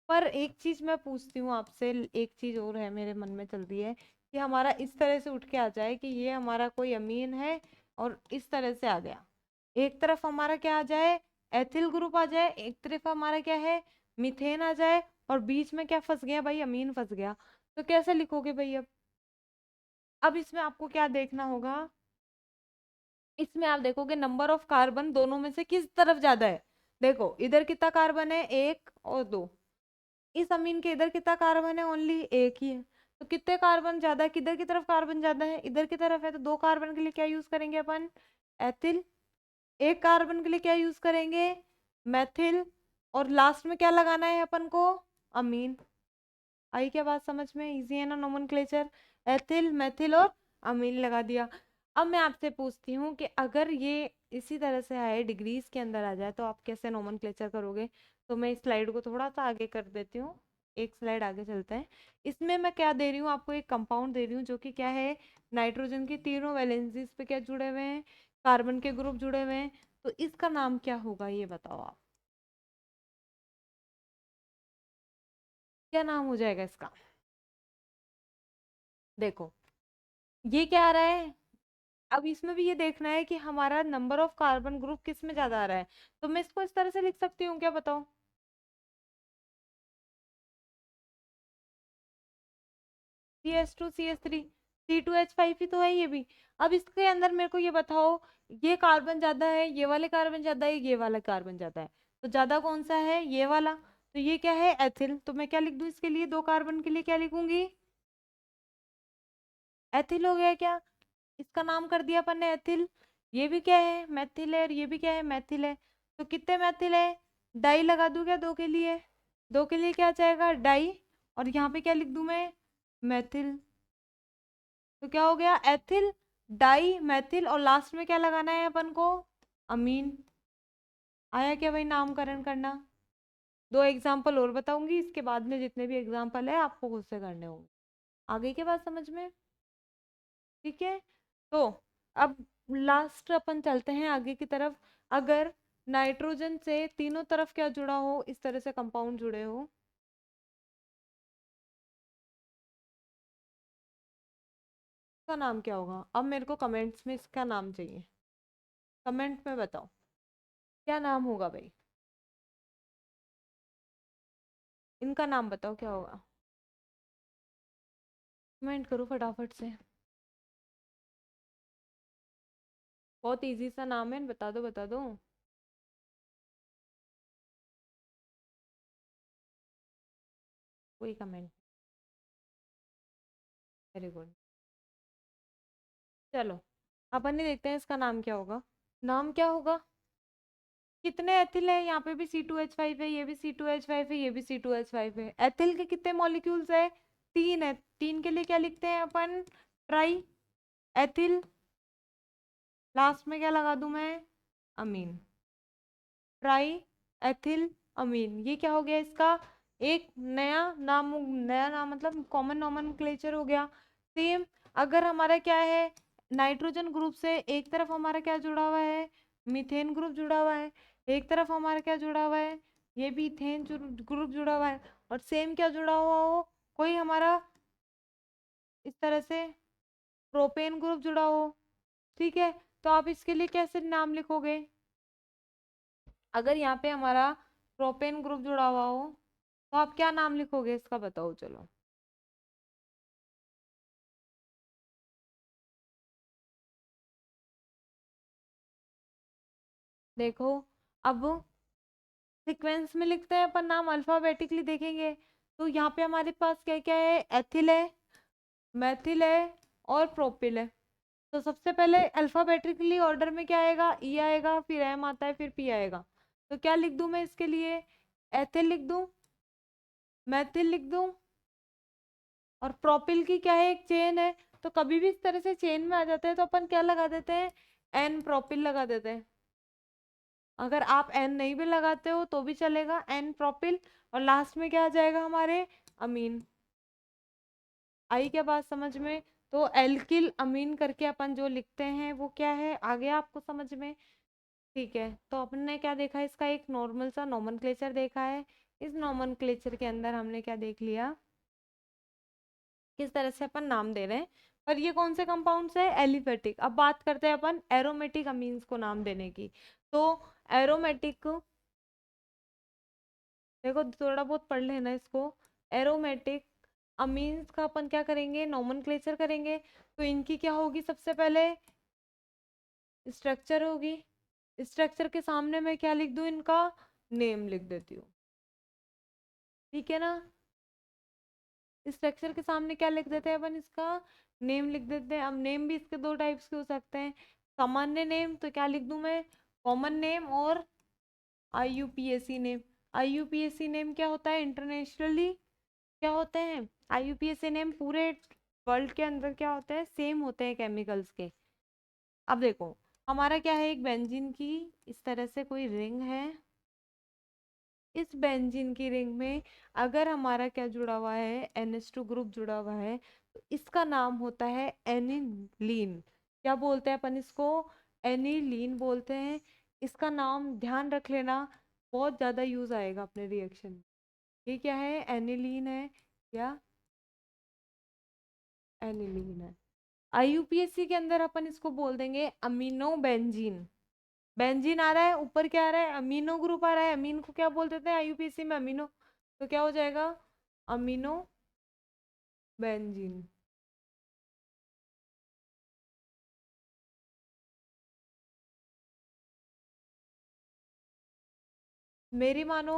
पर एक चीज मैं पूछती हूँ आपसे, एक चीज और है मेरे मन में चल रही है कि हमारा इस तरह से उठ के आ जाए कि ये हमारा कोई अमीन है और इस तरह से आ गया, एक तरफ हमारा क्या आ जाए, एथिल ग्रुप आ जाए, एक तरफ हमारा क्या है, मीथेन आ जाए, और बीच में क्या फंस गया भाई, अमीन फंस गया। तो कैसे लिखोगे भाई अब इसमें आपको क्या देखना होगा, इसमें आप देखोगे नंबर ऑफ कार्बन दोनों में से किस तरफ ज्यादा है। देखो इधर कितना कार्बन है, एक और दो। इस अमीन के इधर कितना कार्बन है, ओनली एक ही है। तो कितने कार्बन ज्यादा है, किधर की तरफ कार्बन ज्यादा है, इधर की तरफ है। तो दो कार्बन के लिए क्या यूज करेंगे अपन, एथिल। एक कार्बन के लिए क्या यूज करेंगे, मेथिल। और लास्ट में क्या लगाना है अपन को, अमीन। आई क्या बात समझ में, इजी है ना नोमेनक्लेचर। एथिल मेथिल और अमीन लगा दिया। अब मैं आपसे पूछती हूँ कि अगर ये इसी तरह से आए, डिग्रीज के अंदर आ जाए, तो आप कैसे नोमेनक्लेचर करोगे। तो मैं इस स्लाइड को थोड़ा सा आगे कर देती हूँ, एक स्लाइड आगे चलते हैं। इसमें मैं क्या दे रही हूँ आपको, एक कंपाउंड दे रही हूँ जो कि क्या है, नाइट्रोजन की तीनों वैलेंसीज पे क्या जुड़े हुए हैं, कार्बन के ग्रुप जुड़े हुए हैं। तो इसका नाम क्या होगा ये बताओ आप, क्या नाम हो जाएगा इसका। देखो ये क्या आ रहा है, अब इसमें भी ये देखना है कि हमारा नंबर ऑफ कार्बन ग्रुप किस में ज्यादा आ रहा है। तो मैं इसको इस तरह से लिख सकती हूँ, क्या बताओ, CH2 CH3 C2H5 ही तो है ये भी। अब इसके अंदर मेरे को ये बताओ, ये कार्बन ज्यादा है, ये वाले कार्बन ज्यादा है, ये वाला कार्बन ज्यादा है, तो ज्यादा कौन सा है, ये वाला। तो ये क्या है, एथिल। तो मैं क्या लिख दूं इसके लिए, दो कार्बन के लिए क्या लिखूंगी, एथिल हो गया क्या। इसका नाम कर दिया अपन ने एथिल। ये भी क्या है, मैथिल है, और ये भी क्या है, मैथिल है। तो कितने मैथिल है, डाई लगा दूं क्या दो के लिए, दो के लिए क्या आ जाएगा, डाई। और यहाँ पे क्या लिख दूं मैं, मैथिल। तो क्या हो गया, एथिल, डाई, मैथिल, और लास्ट में क्या लगाना है अपन को, अमीन। आया क्या भाई नामकरण करना। दो एग्जाम्पल और बताऊंगी, इसके बाद में जितने भी एग्जाम्पल है आपको खुद से करने होंगे। आगे के बाद समझ में। ठीक है। तो अब लास्ट अपन चलते हैं आगे की तरफ। अगर नाइट्रोजन से तीनों तरफ क्या जुड़ा हो, इस तरह से कंपाउंड जुड़े हो, इसका नाम क्या होगा। अब मेरे को कमेंट्स में इसका नाम चाहिए, कमेंट में बताओ क्या नाम होगा भाई, इनका नाम बताओ क्या होगा, कमेंट करो फटाफट से। बहुत इजी सा नाम है, बता दो बता दो। कोई कमेंट, वेरी गुड। चलो अपन ही देखते हैं इसका नाम क्या होगा। नाम क्या होगा, कितने एथिल है, यहाँ पे भी C2H5 है, ये भी C2H5 है, ये भी C2H5 है। एथिल के कितने मॉलिक्यूल्स है, तीन है। तीन के लिए क्या लिखते हैं अपन, ट्राई एथिल। लास्ट में क्या लगा दूं मैं, अमीन। ट्राई एथिल अमीन, ये क्या हो गया इसका, एक नया नाम, नया नाम मतलब कॉमन नोमेनक्लेचर हो गया। सेम अगर हमारा क्या है, नाइट्रोजन ग्रुप से एक तरफ हमारा क्या जुड़ा हुआ है, मीथेन ग्रुप जुड़ा हुआ है, एक तरफ हमारा क्या जुड़ा हुआ है, ये भी इथेन ग्रुप जुड़ा हुआ है, और सेम क्या जुड़ा हुआ हो, कोई हमारा इस तरह से प्रोपेन ग्रुप जुड़ा हो। ठीक है। तो आप इसके लिए कैसे नाम लिखोगे, अगर यहाँ पे हमारा प्रोपेन ग्रुप जुड़ा हुआ हो, तो आप क्या नाम लिखोगे इसका बताओ चलो। देखो अब सीक्वेंस में लिखते हैं अपन नाम, अल्फाबेटिकली देखेंगे। तो यहाँ पे हमारे पास क्या क्या है, एथिल है, मैथिल है, और प्रोपिल है। तो सबसे पहले अल्फाबेटिकली ऑर्डर में क्या आएगा, ई आएगा, फिर एम आता है, फिर पी आएगा। तो क्या लिख दूं मैं इसके लिए, एथिल लिख दूं, मैथिल लिख दूं, और प्रोपिल की क्या है, एक चेन है। तो कभी भी इस तरह से चेन में आ जाते हैं तो अपन क्या लगा देते हैं, एन प्रोपिल लगा देते हैं। अगर आप एन नहीं भी लगाते हो तो भी चलेगा, एन प्रोपिल। और लास्ट में क्या आ जाएगा हमारे, अमीन। आई क्या बात समझ में? तो एल्किल अमीन करके अपन जो लिखते हैं वो क्या है, आ गया आपको समझ में? ठीक है, तो अपन ने क्या देखा, इसका एक नॉर्मल सा नोमेनक्लेचर देखा है। इस नोमेनक्लेचर के अंदर हमने क्या देख लिया, किस तरह से अपन नाम दे रहे हैं। पर ये कौन से कंपाउंड्स है, एलिफेटिक। अब बात करते हैं अपन एरोमेटिक अमीन्स को नाम देने की। तो एरोमेटिक, देखो थोड़ा बहुत पढ़ लेना इसको। एरोमेटिक अमीन्स का अपन क्या करेंगे, नोमेनक्लेचर करेंगे। तो इनकी क्या होगी, सबसे पहले स्ट्रक्चर होगी। स्ट्रक्चर के सामने मैं क्या लिख दूं, इनका नेम लिख देती हूँ। ठीक है ना, स्ट्रक्चर के सामने क्या लिख देते हैं अपन, इसका नेम लिख देते हैं। अब नेम भी इसके दो टाइप्स के हो सकते हैं। सामान्य नेम तो क्या लिख दूं मैं, कॉमन नेम, और आईयूपीएसी नेम। आईयूपीएसी नेम क्या होता है, इंटरनेशनली क्या होते हैं, आईयूपीएसी नेम पूरे वर्ल्ड के अंदर क्या होते हैं, सेम होते हैं केमिकल्स के। अब देखो, हमारा क्या है, एक बेंजीन की इस तरह से कोई रिंग है। इस बेंजीन की रिंग में अगर हमारा क्या जुड़ा हुआ है, NH2 ग्रुप जुड़ा हुआ है, तो इसका नाम होता है एनिलीन। क्या बोलते हैं अपन इसको, एनिलीन बोलते हैं। इसका नाम ध्यान रख लेना, बहुत ज्यादा यूज आएगा अपने रिएक्शन में। ये क्या है, एनिलीन है, या एनिलीन है। आईयूपीएसी के अंदर अपन इसको बोल देंगे अमीनो बेंजीन। बेंजीन आ रहा है, ऊपर क्या आ रहा है, अमीनो ग्रुप आ रहा है। अमीन को क्या बोल देते हैं आईयूपीएसी में, अमीनो। तो क्या हो जाएगा, अमीनो बेंजीन। मेरी मानो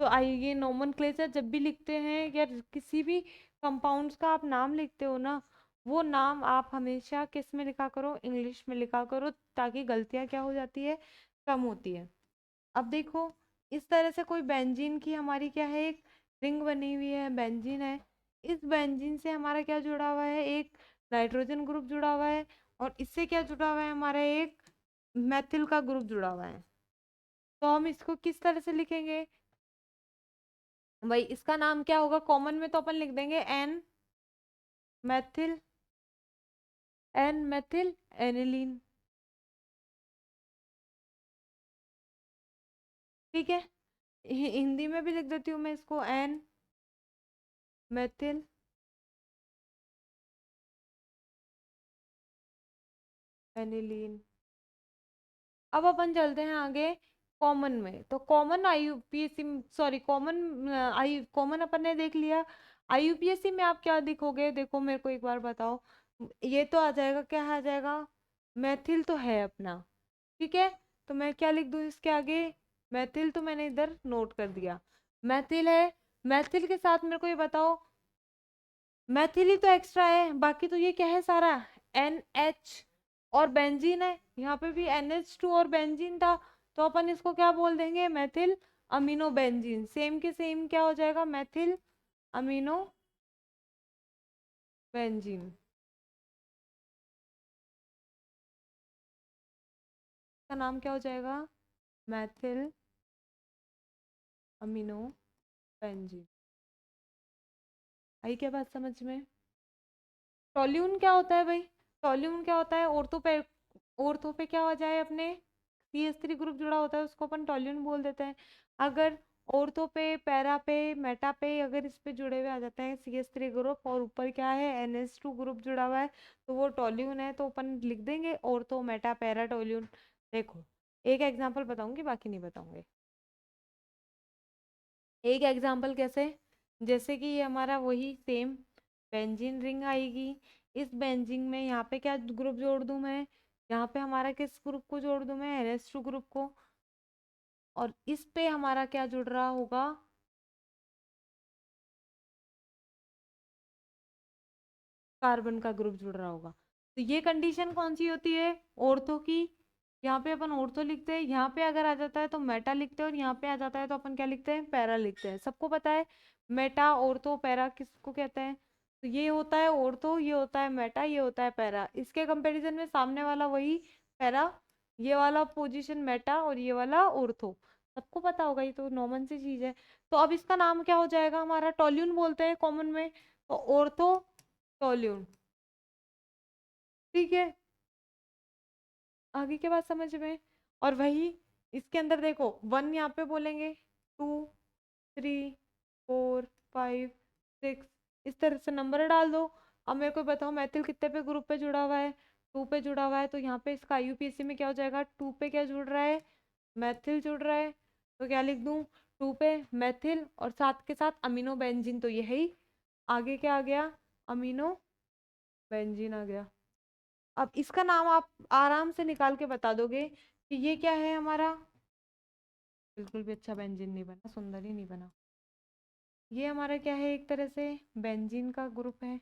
तो आई, ये नोमेनक्लेचर जब भी लिखते हैं या किसी भी कंपाउंड्स का आप नाम लिखते हो ना, वो नाम आप हमेशा किस में लिखा करो, इंग्लिश में लिखा करो, ताकि गलतियां क्या हो जाती है, कम होती है। अब देखो, इस तरह से कोई बेंजीन की हमारी क्या है, एक रिंग बनी हुई है, बेंजीन है। इस बेंजीन से हमारा क्या जुड़ा हुआ है, एक नाइट्रोजन ग्रुप जुड़ा हुआ है। और इससे क्या जुड़ा हुआ है, हमारा एक मेथिल का ग्रुप जुड़ा हुआ है। तो हम इसको किस तरह से लिखेंगे भाई, इसका नाम क्या होगा, कॉमन में तो अपन लिख देंगे N methyl, N methyl aniline. ठीक है, हिंदी में भी लिख देती हूँ मैं इसको एन मेथिल एनिलीन। अब अपन चलते हैं आगे कॉमन में। तो कॉमन आईयूपीएससी, सॉरी कॉमन आई, कॉमन अपन ने देख लिया। आईयूपीएससी में आप क्या लिखोगे, देखो मेरे को एक बार बताओ। ये तो आ जाएगा, क्या आ जाएगा, मैथिल तो है अपना। ठीक है, तो मैं क्या लिख दूँ इसके आगे, मैथिल तो मैंने इधर नोट कर दिया, मैथिल है। मैथिल के साथ मेरे को ये बताओ, मैथिली तो एक्स्ट्रा है, बाकी तो ये क्या है सारा, NH और बेंजीन है। यहाँ पे भी NH2 और बेंजीन था। तो अपन इसको क्या बोल देंगे, मैथिल अमीनो बेंजीन। सेम के सेम क्या हो जाएगा, मैथिल अमीनो बेंजीन। का नाम क्या हो जाएगा, मैथिल अमीनो बेंजीन। आई क्या बात समझ में? टोल्यून क्या होता है भाई, टोल्यून क्या होता है, ऑर्थो पे, ऑर्थो पे क्या हो जाए अपने, CH3 ग्रुप जुड़ा होता है, उसको अपन टोल्यून बोल देते हैं। अगर ऑर्थो पे, पैरा पे, मेटा पे, अगर इस पे जुड़े हुए आ जाते हैं CH3 ग्रुप और ऊपर क्या है, NH2 ग्रुप जुड़ा हुआ है, तो वो टोल्यून है। तो अपन लिख देंगे ऑर्थो मेटा पैरा टोल्यून। देखो, एक एग्जाम्पल बताऊंगी, बाकी नहीं बताऊंगी। एक एग्जाम्पल कैसे, जैसे कि ये हमारा वही सेम बेंजीन रिंग आएगी। इस बेंजीन में यहाँ पे क्या ग्रुप जोड़ दूं मैं, यहाँ पे हमारा किस ग्रुप को जोड़ दूं मैं, NH2 ग्रुप को। और इस पे हमारा क्या जुड़ रहा होगा, कार्बन का ग्रुप जुड़ रहा होगा। तो ये कंडीशन कौन सी होती है, ऑर्थो की। यहाँ पे अपन ऑर्थो लिखते हैं, यहाँ पे अगर आ जाता है तो मेटा लिखते हैं, और यहाँ पे आ जाता है तो अपन क्या लिखते हैं, पैरा लिखते हैं। सबको पता है मेटा ऑर्थो पैरा किसको कहते हैं। तो ये होता है ऑर्थो, ये होता है मेटा, ये होता है पैरा। इसके कंपैरिजन में सामने वाला वही पैरा, ये वाला पोजीशन मेटा और ये वाला ऑर्थो। सबको पता होगा, ये तो नॉर्मल सी चीज है। तो अब इसका नाम क्या हो जाएगा हमारा, टोल्यून बोलते हैं कॉमन में। तो ऑर्थो टोल्यून। ठीक है, आगे के बात समझ में। और वही इसके अंदर देखो, 1 यहाँ पे बोलेंगे, 2, 3, 4, 5, 6, इस तरह से नंबर डाल दो। अब मेरे को बताओ मैथिल कितने पे ग्रुप पे जुड़ा हुआ है, 2 पे जुड़ा हुआ है, तो यहाँ पे इसका आईयूपीएसी में क्या हो जाएगा, 2 पे क्या जुड़ रहा है, मैथिल जुड़ रहा है, तो क्या लिख दूं, 2 पे मैथिल और साथ के साथ अमीनो बेंजीन, तो यही आगे क्या आ गया, अमीनो बेंजीन आ गया। अब इसका नाम आप आराम से निकाल के बता दोगे कि ये क्या है हमारा, बिल्कुल भी अच्छा बेंजीन नहीं बना, सुंदर ही नहीं बना। ये हमारा क्या है, एक तरह से बेंजीन का ग्रुप है,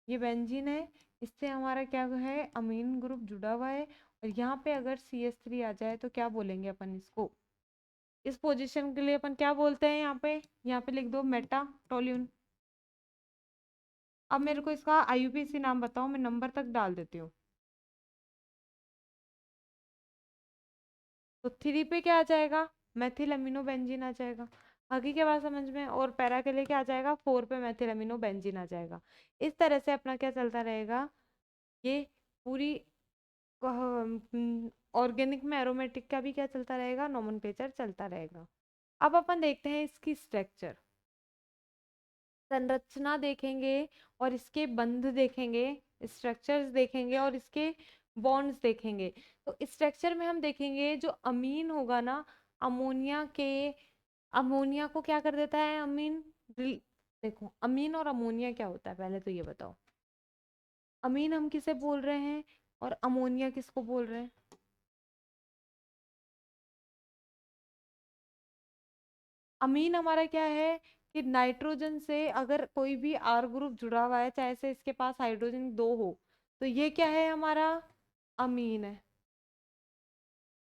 ये बेंजीन है, इससे हमारा क्या है, अमीन ग्रुप जुड़ा हुआ है। और यहाँ पे अगर CH3 आ जाए तो क्या बोलेंगे अपन इसको, इस पोजीशन के लिए अपन क्या बोलते हैं, यहाँ पे लिख दो मेटा टोल्यून। अब मेरे को इसका आईयूपीएसी नाम बताओ, मैं नंबर तक डाल देती हूँ। तो 3 पे क्या आ जाएगा, मेथिल अमीनो बेंजीन आ जाएगा। आगे के बाद समझ में। और पैरा के लिए क्या आ जाएगा, 4 पे मेथिल अमीनो बेंजीन आ जाएगा। इस तरह से अपना क्या चलता रहेगा, ये पूरी ऑर्गेनिक में एरोमेटिक का भी क्या चलता रहेगा, नोमेनक्लेचर चलता रहेगा। अब अपन देखते हैं इसकी स्ट्रक्चर, संरचना देखेंगे और इसके बंध देखेंगे, स्ट्रक्चर्स देखेंगे और इसके बॉन्ड्स देखेंगे। तो स्ट्रक्चर में हम देखेंगे जो अमीन होगा ना, अमोनिया के, अमोनिया को क्या कर देता है अमीन, देखो अमीन और अमोनिया क्या होता है पहले तो ये बताओ, अमीन हम किसे बोल रहे हैं और अमोनिया किसको बोल रहे हैं। अमीन हमारा क्या है कि नाइट्रोजन से अगर कोई भी आर ग्रुप जुड़ा हुआ है, चाहे से इसके पास हाइड्रोजन 2 हो, तो ये क्या है हमारा, अमीन है।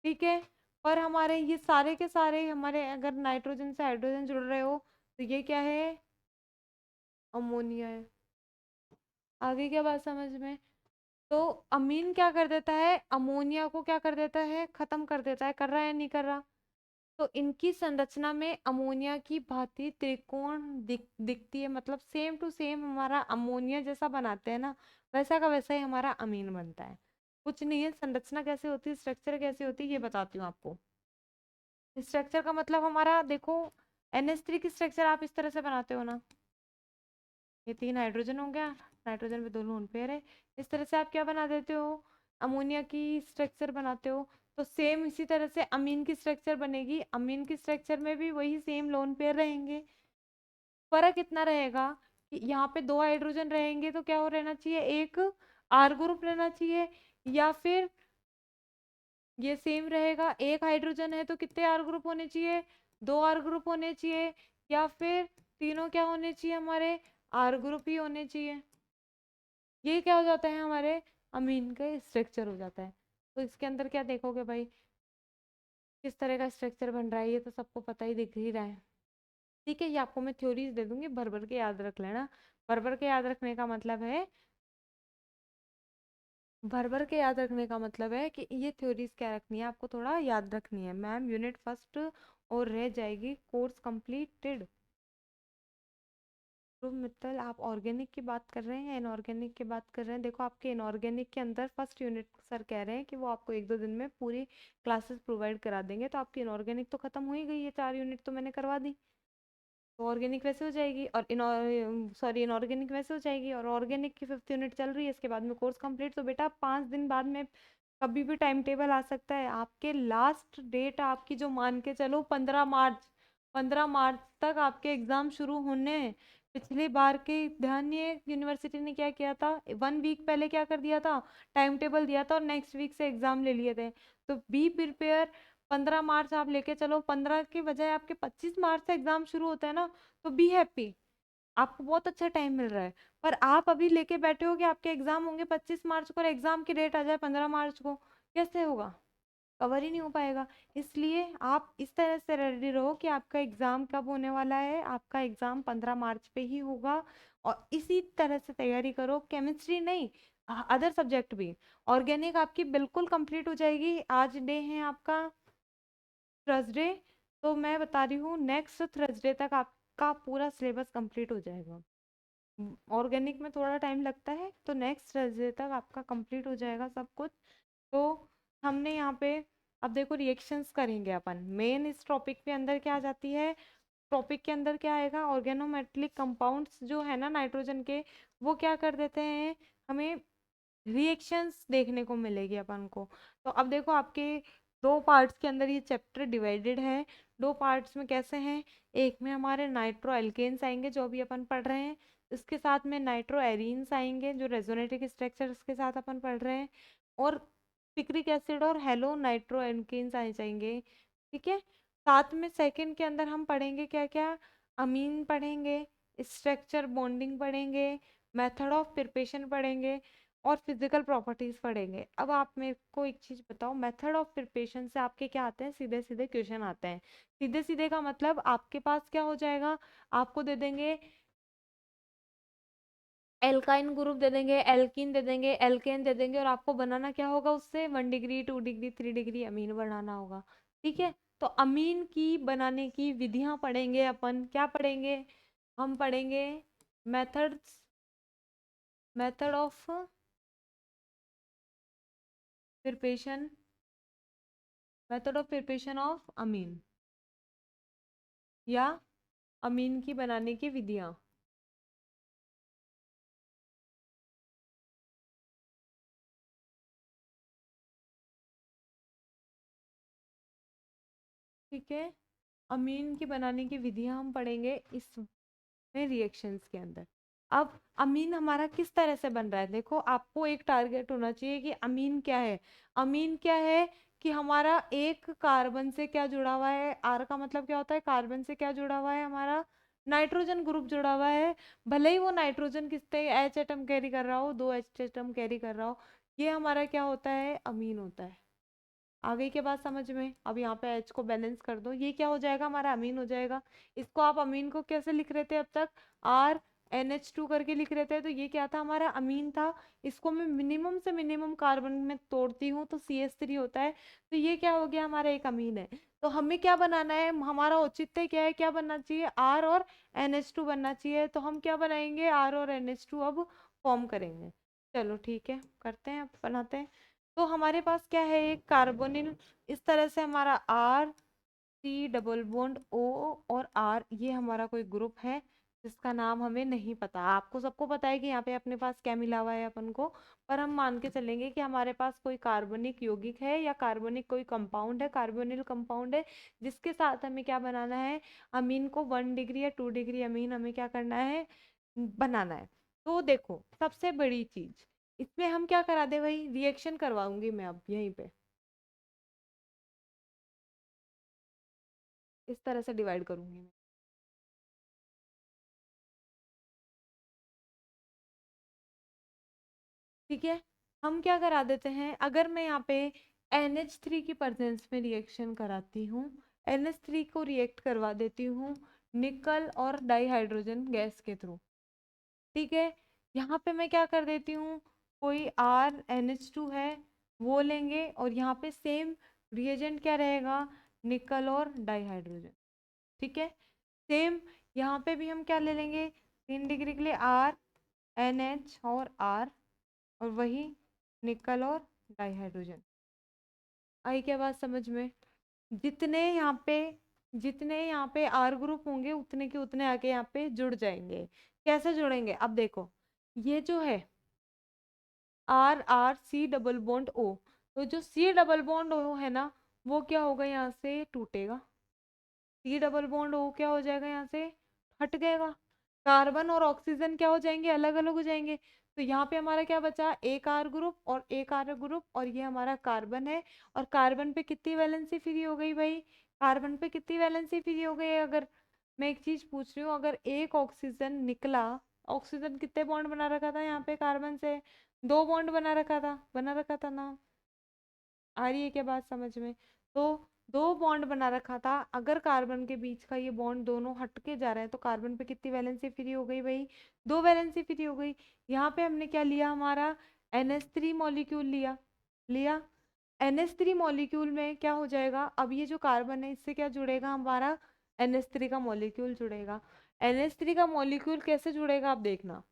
ठीक है, पर हमारे ये सारे के सारे हमारे अगर नाइट्रोजन से हाइड्रोजन जुड़ रहे हो तो ये क्या है, अमोनिया है। आगे क्या बात समझ में। तो अमीन क्या कर देता है, अमोनिया को क्या कर देता है, खत्म कर देता है, कर रहा है नहीं कर रहा। तो इनकी संरचना में अमोनिया की भांति त्रिकोण दिखती है, मतलब सेम टू सेम हमारा अमोनिया जैसा बनाते हैं ना, वैसा का वैसा ही हमारा अमीन बनता है। कुछ नहीं है, संरचना कैसे होती है, स्ट्रक्चर कैसे होती है, ये बताती हूँ आपको। स्ट्रक्चर का मतलब हमारा देखो, NH3 की स्ट्रक्चर आप इस तरह से बनाते हो ना, ये 3 हाइड्रोजन हो गया, नाइट्रोजन पे 2 लोन पेयर है, इस तरह से आप क्या बना देते हो, अमोनिया की स्ट्रक्चर बनाते हो। तो सेम इसी तरह से अमीन की स्ट्रक्चर बनेगी, अमीन की स्ट्रक्चर में भी वही सेम लोन पेयर रहेंगे। फर्क इतना रहेगा कि यहाँ पे 2 हाइड्रोजन रहेंगे तो क्या हो रहना चाहिए, एक आर ग्रुप रहना चाहिए, या फिर ये सेम रहेगा, एक हाइड्रोजन है तो कितने आर ग्रुप होने चाहिए, 2 आर ग्रुप होने चाहिए, या फिर तीनों क्या होने चाहिए हमारे, आर ग्रुप ही होने चाहिए। ये क्या हो जाता है हमारे अमीन का स्ट्रक्चर हो जाता है। तो इसके अंदर क्या देखोगे भाई, किस तरह का स्ट्रक्चर बन रहा है, ये तो सबको पता ही दिख ही रहा है। ठीक है, ये आपको मैं थ्योरीज दे दूंगी, भर भर के याद रख लेना। भर भर के याद रखने का मतलब है, भर भर के याद रखने का मतलब है कि ये थ्योरीज क्या रखनी है, आपको थोड़ा याद रखनी है। मैम यूनिट फर्स्ट और रह जाएगी कोर्स कंप्लीटेड। तो मित्तल आप ऑर्गेनिक की बात कर रहे हैं, इनऑर्गेनिक की बात कर रहे हैं। देखो आपके इनऑर्गेनिक के अंदर फर्स्ट यूनिट सर कह रहे हैं कि वो आपको 1-2 दिन में पूरी क्लासेस प्रोवाइड करा देंगे, तो आपकी इनऑर्गेनिक तो खत्म हो ही गई है, 4 यूनिट तो मैंने करवा दी। तो ऑर्गेनिक वैसे हो जाएगी और इनऑर्गेनिक वैसे हो जाएगी, और ऑर्गेनिक की 5th यूनिट चल रही है, इसके बाद में कोर्स कंप्लीट। तो बेटा 5 दिन बाद में कभी भी टाइम टेबल आ सकता है आपके। लास्ट डेट आपकी जो मान के चलो 15 मार्च, 15 मार्च तक आपके एग्जाम शुरू होने हैं। पिछली बार के ध्यान नहीं है यूनिवर्सिटी ने क्या किया था, 1 वीक पहले क्या कर दिया था, टाइम टेबल दिया था और नेक्स्ट वीक से एग्जाम ले लिए थे। तो बी प्रिपेयर, 15 मार्च आप लेके चलो, 15 के बजाय आपके 25 मार्च से एग्जाम शुरू होता है ना, तो बी हैप्पी, आपको बहुत अच्छा टाइम मिल रहा है। पर आप अभी लेके बैठे हो कि आपके एग्जाम होंगे 25 मार्च को और एग्जाम की डेट आ जाए 15 मार्च को, कैसे होगा, कवर ही नहीं हो पाएगा। इसलिए आप इस तरह से रेडी रहो कि आपका एग्जाम कब होने वाला है, आपका एग्जाम 15 मार्च पे ही होगा। और इसी तरह से तैयारी करो, केमिस्ट्री नहीं, अदर सब्जेक्ट भी। ऑर्गेनिक आपकी बिल्कुल कंप्लीट हो जाएगी। आज डे है आपका थर्सडे, तो मैं बता रही हूँ नेक्स्ट थर्सडे तक आपका पूरा सिलेबस कंप्लीट हो जाएगा। ऑर्गेनिक में थोड़ा टाइम लगता है, तो नेक्स्ट थर्सडे तक आपका कंप्लीट हो जाएगा सब कुछ। तो हमने यहाँ पे अब देखो रिएक्शंस करेंगे अपन। मेन इस टॉपिक के अंदर क्या आ जाती है, टॉपिक के अंदर क्या आएगा, ऑर्गेनोमेटेलिक कंपाउंड्स जो है ना नाइट्रोजन के, वो क्या कर देते हैं, हमें रिएक्शंस देखने को मिलेगी अपन को। तो अब देखो आपके दो पार्ट्स के अंदर ये चैप्टर डिवाइडेड है। दो पार्ट्स में कैसे हैं, एक में हमारे नाइट्रो एल्केन्स आएंगे जो अभी अपन पढ़ रहे हैं, इसके साथ में नाइट्रो एरीन्स आएंगे जो रेजोनेटिक स्ट्रक्चर्स के साथ अपन पढ़ रहे हैं, और पिक्रिक एसिड और हेलो नाइट्रो एल्केन्स आ जाएंगे। ठीक है, साथ में सेकंड के अंदर हम पढ़ेंगे क्या क्या, अमीन पढ़ेंगे, स्ट्रक्चर बॉन्डिंग पढ़ेंगे, मेथड ऑफ प्रिपरेशन पढ़ेंगे, और फिजिकल प्रॉपर्टीज पढ़ेंगे। अब आप मेरे को एक चीज बताओ, मेथड ऑफ प्रिपरेशन से आपके क्या आते हैं, सीधे सीधे क्वेश्चन आते हैं। सीधे सीधे का मतलब आपके पास क्या हो जाएगा, आपको दे देंगे एल्काइन ग्रुप दे देंगे, एल्कीन दे देंगे, एल्केन दे देंगे, और आपको बनाना क्या होगा उससे, 1 डिग्री 2 डिग्री 3 डिग्री अमीन बनाना होगा। ठीक है, तो अमीन की बनाने की विधियां पढ़ेंगे अपन। क्या पढ़ेंगे, हम पढ़ेंगे methods, method of preparation, method of preparation of amine, या अमीन की बनाने की विधियां। ठीक है, अमीन की बनाने की विधियां हम पढ़ेंगे इसमें रिएक्शंस के अंदर। अब अमीन हमारा किस तरह से बन रहा है, देखो आपको एक टारगेट होना चाहिए कि अमीन क्या है। अमीन क्या है कि हमारा एक कार्बन से क्या जुड़ा हुआ है, आर का मतलब क्या होता है, कार्बन से क्या जुड़ा हुआ है, हमारा नाइट्रोजन ग्रुप जुड़ा हुआ है। भले ही वो नाइट्रोजन किससे एच एटम कैरी कर रहा हो, 2 H एटम कैरी कर रहा हो, ये हमारा क्या होता है, अमीन होता है। आ गई के बाद समझ में, अब यहाँ पे एच को बैलेंस कर दो, ये क्या हो जाएगा, हमारा अमीन हो जाएगा। इसको आप अमीन को कैसे लिख रहे थे अब तक, R NH2 करके लिख रहे थे, तो ये क्या था, हमारा अमीन था। इसको मैं मिनिमम से मिनिमम कार्बन में तोड़ती हूँ तो CH3 होता है, तो ये क्या हो गया, हमारा एक अमीन है। तो हमें क्या बनाना है, हमारा औचित्य क्या है, क्या बनना चाहिए, R और NH2 बनना चाहिए। तो हम क्या बनाएंगे, R और NH2 अब फॉर्म करेंगे। चलो ठीक है, करते हैं, अब बनाते हैं। तो हमारे पास क्या है, एक कार्बोनिल, इस तरह से हमारा R C double bond O और R, ये हमारा कोई ग्रुप है जिसका नाम हमें नहीं पता। आपको सबको पता है कि यहाँ पे अपने पास क्या मिला हुआ है अपन को, पर हम मान के चलेंगे कि हमारे पास कोई कार्बनिक यौगिक है या कार्बनिक कोई कंपाउंड है, कार्बोनिल कंपाउंड है, जिसके साथ हमें क्या बनाना है, अमीन को 1 डिग्री या 2 डिग्री अमीन हमें क्या करना है, बनाना है। तो देखो सबसे बड़ी चीज इसमें हम क्या करा दे भाई, रिएक्शन करवाऊंगी मैं अब यहीं पे, इस तरह से डिवाइड करूंगी मैं। ठीक है, हम क्या करा देते हैं, अगर मैं यहाँ पे NH3 की प्रेजेंस में रिएक्शन कराती हूँ, NH3 को रिएक्ट करवा देती हूँ निकल और डाइहाइड्रोजन गैस के थ्रू। ठीक है, यहाँ पे मैं क्या कर देती हूँ, कोई RNH2 है वो लेंगे, और यहाँ पे सेम रिएजेंट क्या रहेगा, निकल और डाइहाइड्रोजन। ठीक है, सेम यहाँ पे भी हम क्या ले लेंगे, 3 डिग्री के लिए RNH और R, और वही निकल और डाइहाइड्रोजन। आई क्या बात समझ में, जितने यहाँ पे जितने यहाँ पे R ग्रुप होंगे उतने के उतने आके यहाँ पे जुड़ जाएंगे। कैसे जुड़ेंगे, अब देखो ये जो है R R C double bond O, तो जो C डबल बॉन्ड O है ना, वो क्या होगा, यहाँ से टूटेगा। C डबल बॉन्ड O क्या हो जाएगा, यहाँ से हट गएगा। कार्बन और ऑक्सीजन क्या हो जाएंगे, अलग अलग हो जाएंगे। तो यहाँ पे हमारा क्या बचा, एक R ग्रुप और एक R ग्रुप, और ये हमारा कार्बन है। और कार्बन पे कितनी वैलेंसी फ्री हो गई भाई, कार्बन पे कितनी वैलेंसी फ्री हो गई, अगर मैं एक चीज पूछ रही हूँ, अगर एक ऑक्सीजन निकला, ऑक्सीजन कितने बॉन्ड बना रखा था यहाँ पे कार्बन से, 2 बॉन्ड बना रखा था ना। आ रही है क्या बात समझ में, तो 2 बॉन्ड बना रखा था, अगर कार्बन के बीच का ये बॉन्ड दोनों हटके जा रहे हैं तो कार्बन पे कितनी वैलेंसी फ्री हो गई भाई, 2 वैलेंसी फ्री हो गई। यहाँ पे हमने क्या लिया, हमारा NH3 मॉलिक्यूल लिया, लिया NH3 मॉलिक्यूल में क्या हो जाएगा, अब ये जो कार्बन है इससे क्या जुड़ेगा, हमारा NH3 का मॉलिक्यूल जुड़ेगा। NH3 का मॉलिक्यूल कैसे जुड़ेगा आप देखना,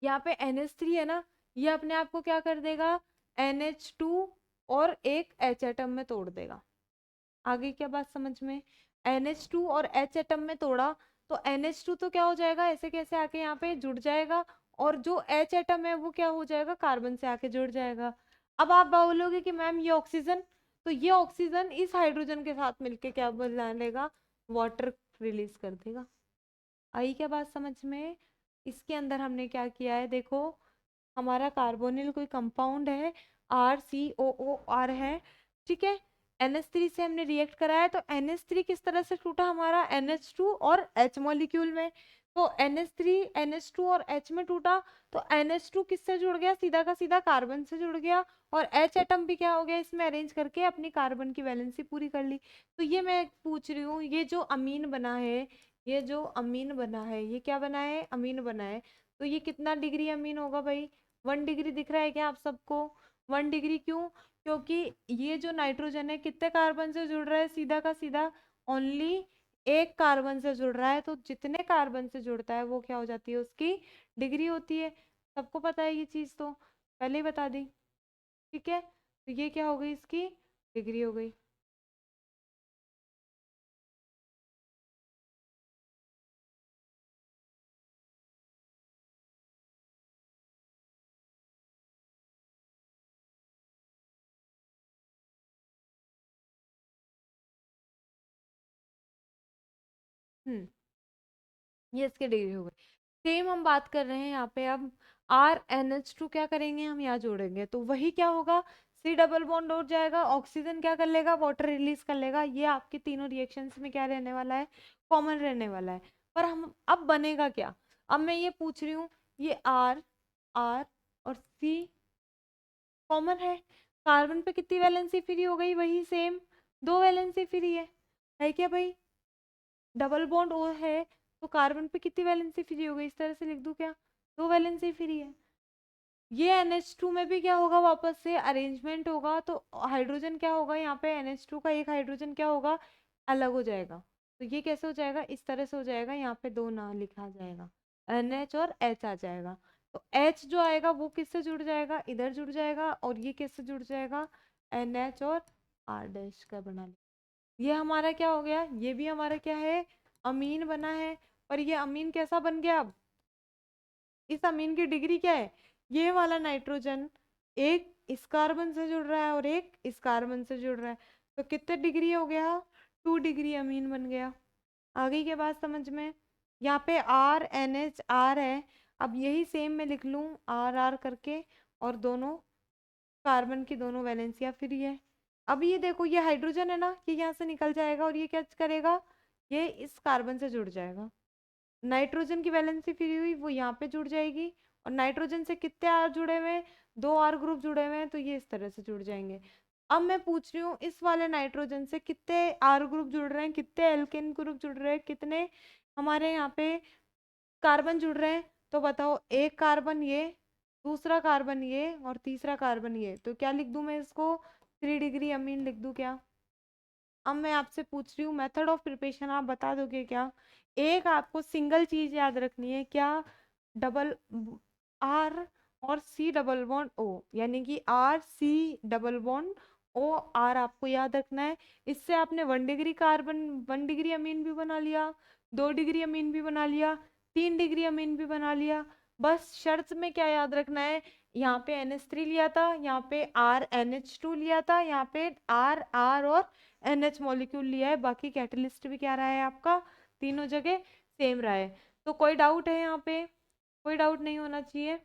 यहाँ पे NH3 है ना, ये अपने आप को क्या कर देगा, NH2 और एक H एटम में तोड़ देगा। आगे क्या बात समझ में, NH2 और H एटम में तोड़ा तो NH2 तो क्या हो जाएगा, ऐसे कैसे आके यहाँ पे जुड़ जाएगा, और जो H एटम है वो क्या हो जाएगा, कार्बन से आके जुड़ जाएगा। अब आप बोलोगे कि मैम ये ऑक्सीजन, तो ये ऑक्सीजन इस हाइड्रोजन के साथ मिलके क्या बना लेगा, वाटर रिलीज कर देगा। आई क्या बात समझ में। इसके अंदर हमने क्या किया है, देखो हमारा कार्बोनिल कोई कंपाउंड है, RCOOR है, ठीक है। NH3 से हमने रिएक्ट कराया तो NH3 किस तरह से टूटा, हमारा NH2 और H मॉलिक्यूल में। तो NH3 NH2 और H में टूटा तो NH2 किससे जुड़ गया, सीधा का सीधा कार्बन से जुड़ गया, और H एटम भी क्या हो गया, इसमें अरेंज करके अपनी कार्बन की वैलेंसी पूरी कर ली। तो ये मैं पूछ रही हूँ, ये जो अमीन बना है, ये जो अमीन बना है, ये क्या बना है, अमीन बना है। तो ये कितना डिग्री अमीन होगा भाई, 1 डिग्री दिख रहा है क्या आप सबको, 1 डिग्री क्यों, क्योंकि ये जो नाइट्रोजन है कितने कार्बन से जुड़ रहा है, सीधा का सीधा ओनली एक कार्बन से जुड़ रहा है, तो जितने कार्बन से जुड़ता है वो क्या हो जाती है, उसकी डिग्री होती है। सबको पता है ये चीज, तो पहले ही बता दी, ठीक है। तो ये क्या हो गई, इसकी डिग्री हो गई। ये इसकी डिग्री हो गई। सेम हम बात कर रहे हैं यहाँ पे, अब RNH2 क्या करेंगे, हम यहाँ जोड़ेंगे तो वही क्या होगा, C डबल बॉन्ड हो जाएगा, ऑक्सीजन क्या कर लेगा, वाटर रिलीज कर लेगा। ये आपके तीनों रिएक्शंस में क्या रहने वाला है, कॉमन रहने वाला है। पर हम अब बनेगा क्या, अब मैं ये पूछ रही हूँ, ये R और C कॉमन है, कार्बन पे कितनी वैलेंसी फ्री हो गई, वही सेम 2 वैलेंसी फ्री है क्या भाई, डबल बॉन्ड ओ है तो कार्बन पे कितनी वैलेंसी फ्री हो गई, इस तरह से लिख दूं क्या, 2 वैलेंसी फ्री है। ये NH2 में भी क्या होगा, वापस से अरेंजमेंट होगा, तो हाइड्रोजन क्या होगा, यहाँ पे NH2 का एक हाइड्रोजन क्या होगा, अलग हो जाएगा। तो ये कैसे हो जाएगा, इस तरह से हो जाएगा, यहाँ पे 2 ना लिखा जाएगा, NH और H आ जाएगा। तो H जो आएगा वो किससे जुड़ जाएगा, इधर जुड़ जाएगा, और ये किससे जुड़ जाएगा, NH और R डैश का बना। ये हमारा क्या हो गया, ये भी हमारा क्या है, अमीन बना है। और ये अमीन कैसा बन गया, अब इस अमीन की डिग्री क्या है, ये वाला नाइट्रोजन एक इस कार्बन से जुड़ रहा है और एक इस कार्बन से जुड़ रहा है, तो कितने डिग्री हो गया, 2 डिग्री अमीन बन गया। आ गई क्या बात समझ में। यहाँ पे RNH R है, अब यही सेम मैं लिख लूँ RR करके, और दोनों कार्बन की दोनों वैलेंसियां फ्री है। अब ये देखो, ये हाइड्रोजन है ना, ये यहाँ से निकल जाएगा और ये क्या करेगा, ये इस कार्बन से जुड़ जाएगा। नाइट्रोजन की वैलेंसी फ्री हुई, वो यहाँ पे जुड़ जाएगी, और नाइट्रोजन से कितने आर जुड़े हुए हैं, 2 R ग्रुप जुड़े हुए हैं, तो ये इस तरह से जुड़ जाएंगे। अब मैं पूछ रही हूँ, इस वाले नाइट्रोजन से कितने R ग्रुप जुड़ रहे हैं, कितने एल्केन ग्रुप जुड़ रहे हैं, कितने हमारे यहाँ पे कार्बन जुड़ रहे हैं, तो बताओ, एक कार्बन ये, दूसरा कार्बन ये, और तीसरा कार्बन ये, तो क्या लिख दूं मैं इसको, 3 डिग्री अमीन लिख दूं क्या। अब मैं आपसे पूछ रही हूँ, मेथड ऑफ प्रिपरेशन आप बता दोगे क्या। एक आपको सिंगल चीज याद रखनी है क्या, डबल R और C डबल बॉन्ड O, यानी कि RC डबल बॉन्ड OR आपको याद रखना है। इससे आपने 1 डिग्री कार्बन, 1 डिग्री अमीन भी बना लिया, 2 डिग्री अमीन भी बना लिया, 3 डिग्री अमीन भी बना लिया। बस शर्त में क्या याद रखना है, यहाँ पे NH3 लिया था, यहाँ पे RNH2 लिया था, यहाँ पे R और NH मॉलिक्यूल लिया है, बाकी कैटलिस्ट भी क्या रहा है आपका, तीनों जगह सेम रहा है। तो कोई डाउट है यहाँ पे, कोई डाउट नहीं होना चाहिए,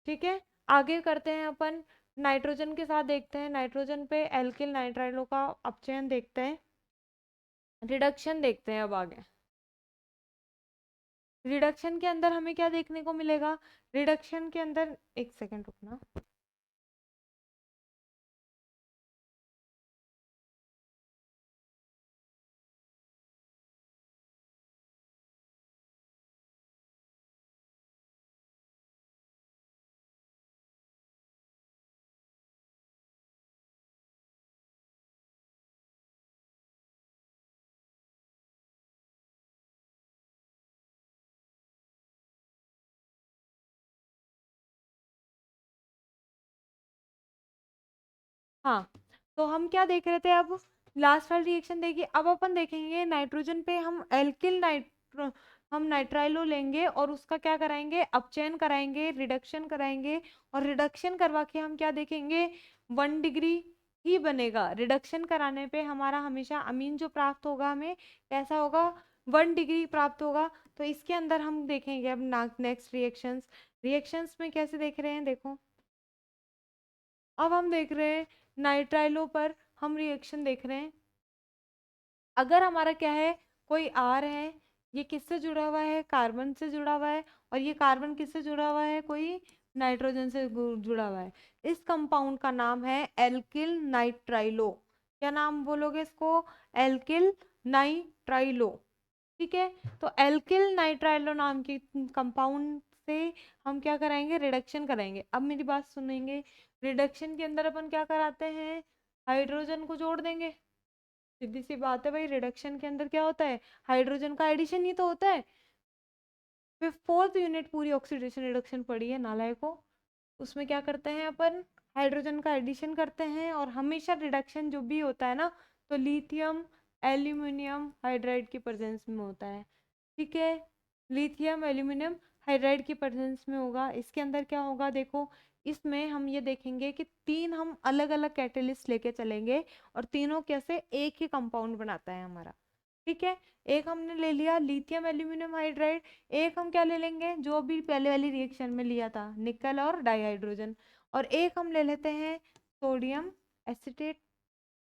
ठीक है। आगे करते हैं अपन, नाइट्रोजन के साथ देखते हैं, नाइट्रोजन पे एल्किल नाइट्राइलो का अपचयन देखते हैं, रिडक्शन देखते हैं अब आगे। रिडक्शन के अंदर हमें क्या देखने को मिलेगा, रिडक्शन के अंदर, एक सेकेंड रुकना। हाँ, तो हम क्या देख रहे थे अब, लास्ट वाली रिएक्शन देखिए। अब अपन देखेंगे नाइट्रोजन पे हम एल्किल नाइट्रो हम नाइट्राइलो लेंगे और उसका क्या कराएंगे, अपचयन कराएंगे, रिडक्शन कराएंगे। और रिडक्शन करवा के हम क्या देखेंगे, 1 डिग्री ही बनेगा। रिडक्शन कराने पे हमारा हमेशा अमीन जो प्राप्त होगा हमें कैसा होगा, 1 डिग्री प्राप्त होगा। तो इसके अंदर हम देखेंगे अब नेक्स्ट रिएक्शंस। रिएक्शंस में कैसे देख रहे हैं देखो, अब हम देख रहे हैं नाइट्राइलो पर हम रिएक्शन देख रहे हैं। अगर हमारा क्या है, कोई आर है, ये किससे जुड़ा हुआ है, कार्बन से जुड़ा हुआ है। और ये कार्बन किससे जुड़ा हुआ है, कोई नाइट्रोजन से जुड़ा हुआ है। इस कंपाउंड का नाम है एल्किल नाइट्राइलो। क्या नाम बोलोगे इसको, एल्किल नाइट्राइलो। ठीक है, तो एल्किल नाइट्राइलो नाम की कंपाउंड से हम क्या कराएंगे, रिडक्शन कराएंगे। अब मेरी बात सुनेंगे, रिडक्शन के अंदर अपन क्या कराते हैं, हाइड्रोजन को जोड़ देंगे। सीधी सी बात है भाई, रिडक्शन के अंदर क्या होता है, हाइड्रोजन का एडिशन ही तो होता है। फिर 4th यूनिट पूरी ऑक्सीडेशन रिडक्शन पड़ी है नालायको, उसमें क्या करते हैं अपन, हाइड्रोजन का एडिशन करते हैं। और हमेशा रिडक्शन जो भी होता है ना, तो लिथियम एल्यूमिनियम हाइड्राइड की प्रेजेंस में होता है। ठीक है, लिथियम एल्यूमिनियम हाइड्राइड की प्रेजेंस में होगा। इसके अंदर क्या होगा देखो, इसमें हम ये देखेंगे कि 3 हम अलग अलग कैटेलिस्ट लेके चलेंगे और तीनों कैसे एक ही कंपाउंड बनाता है हमारा। ठीक है, एक हमने ले लिया लिथियम एल्यूमिनियम हाइड्राइड, एक हम क्या ले लेंगे, जो भी पहले वाली रिएक्शन में लिया था, निकल और डाइहाइड्रोजन। और एक हम ले लेते हैं सोडियम एसिटेट।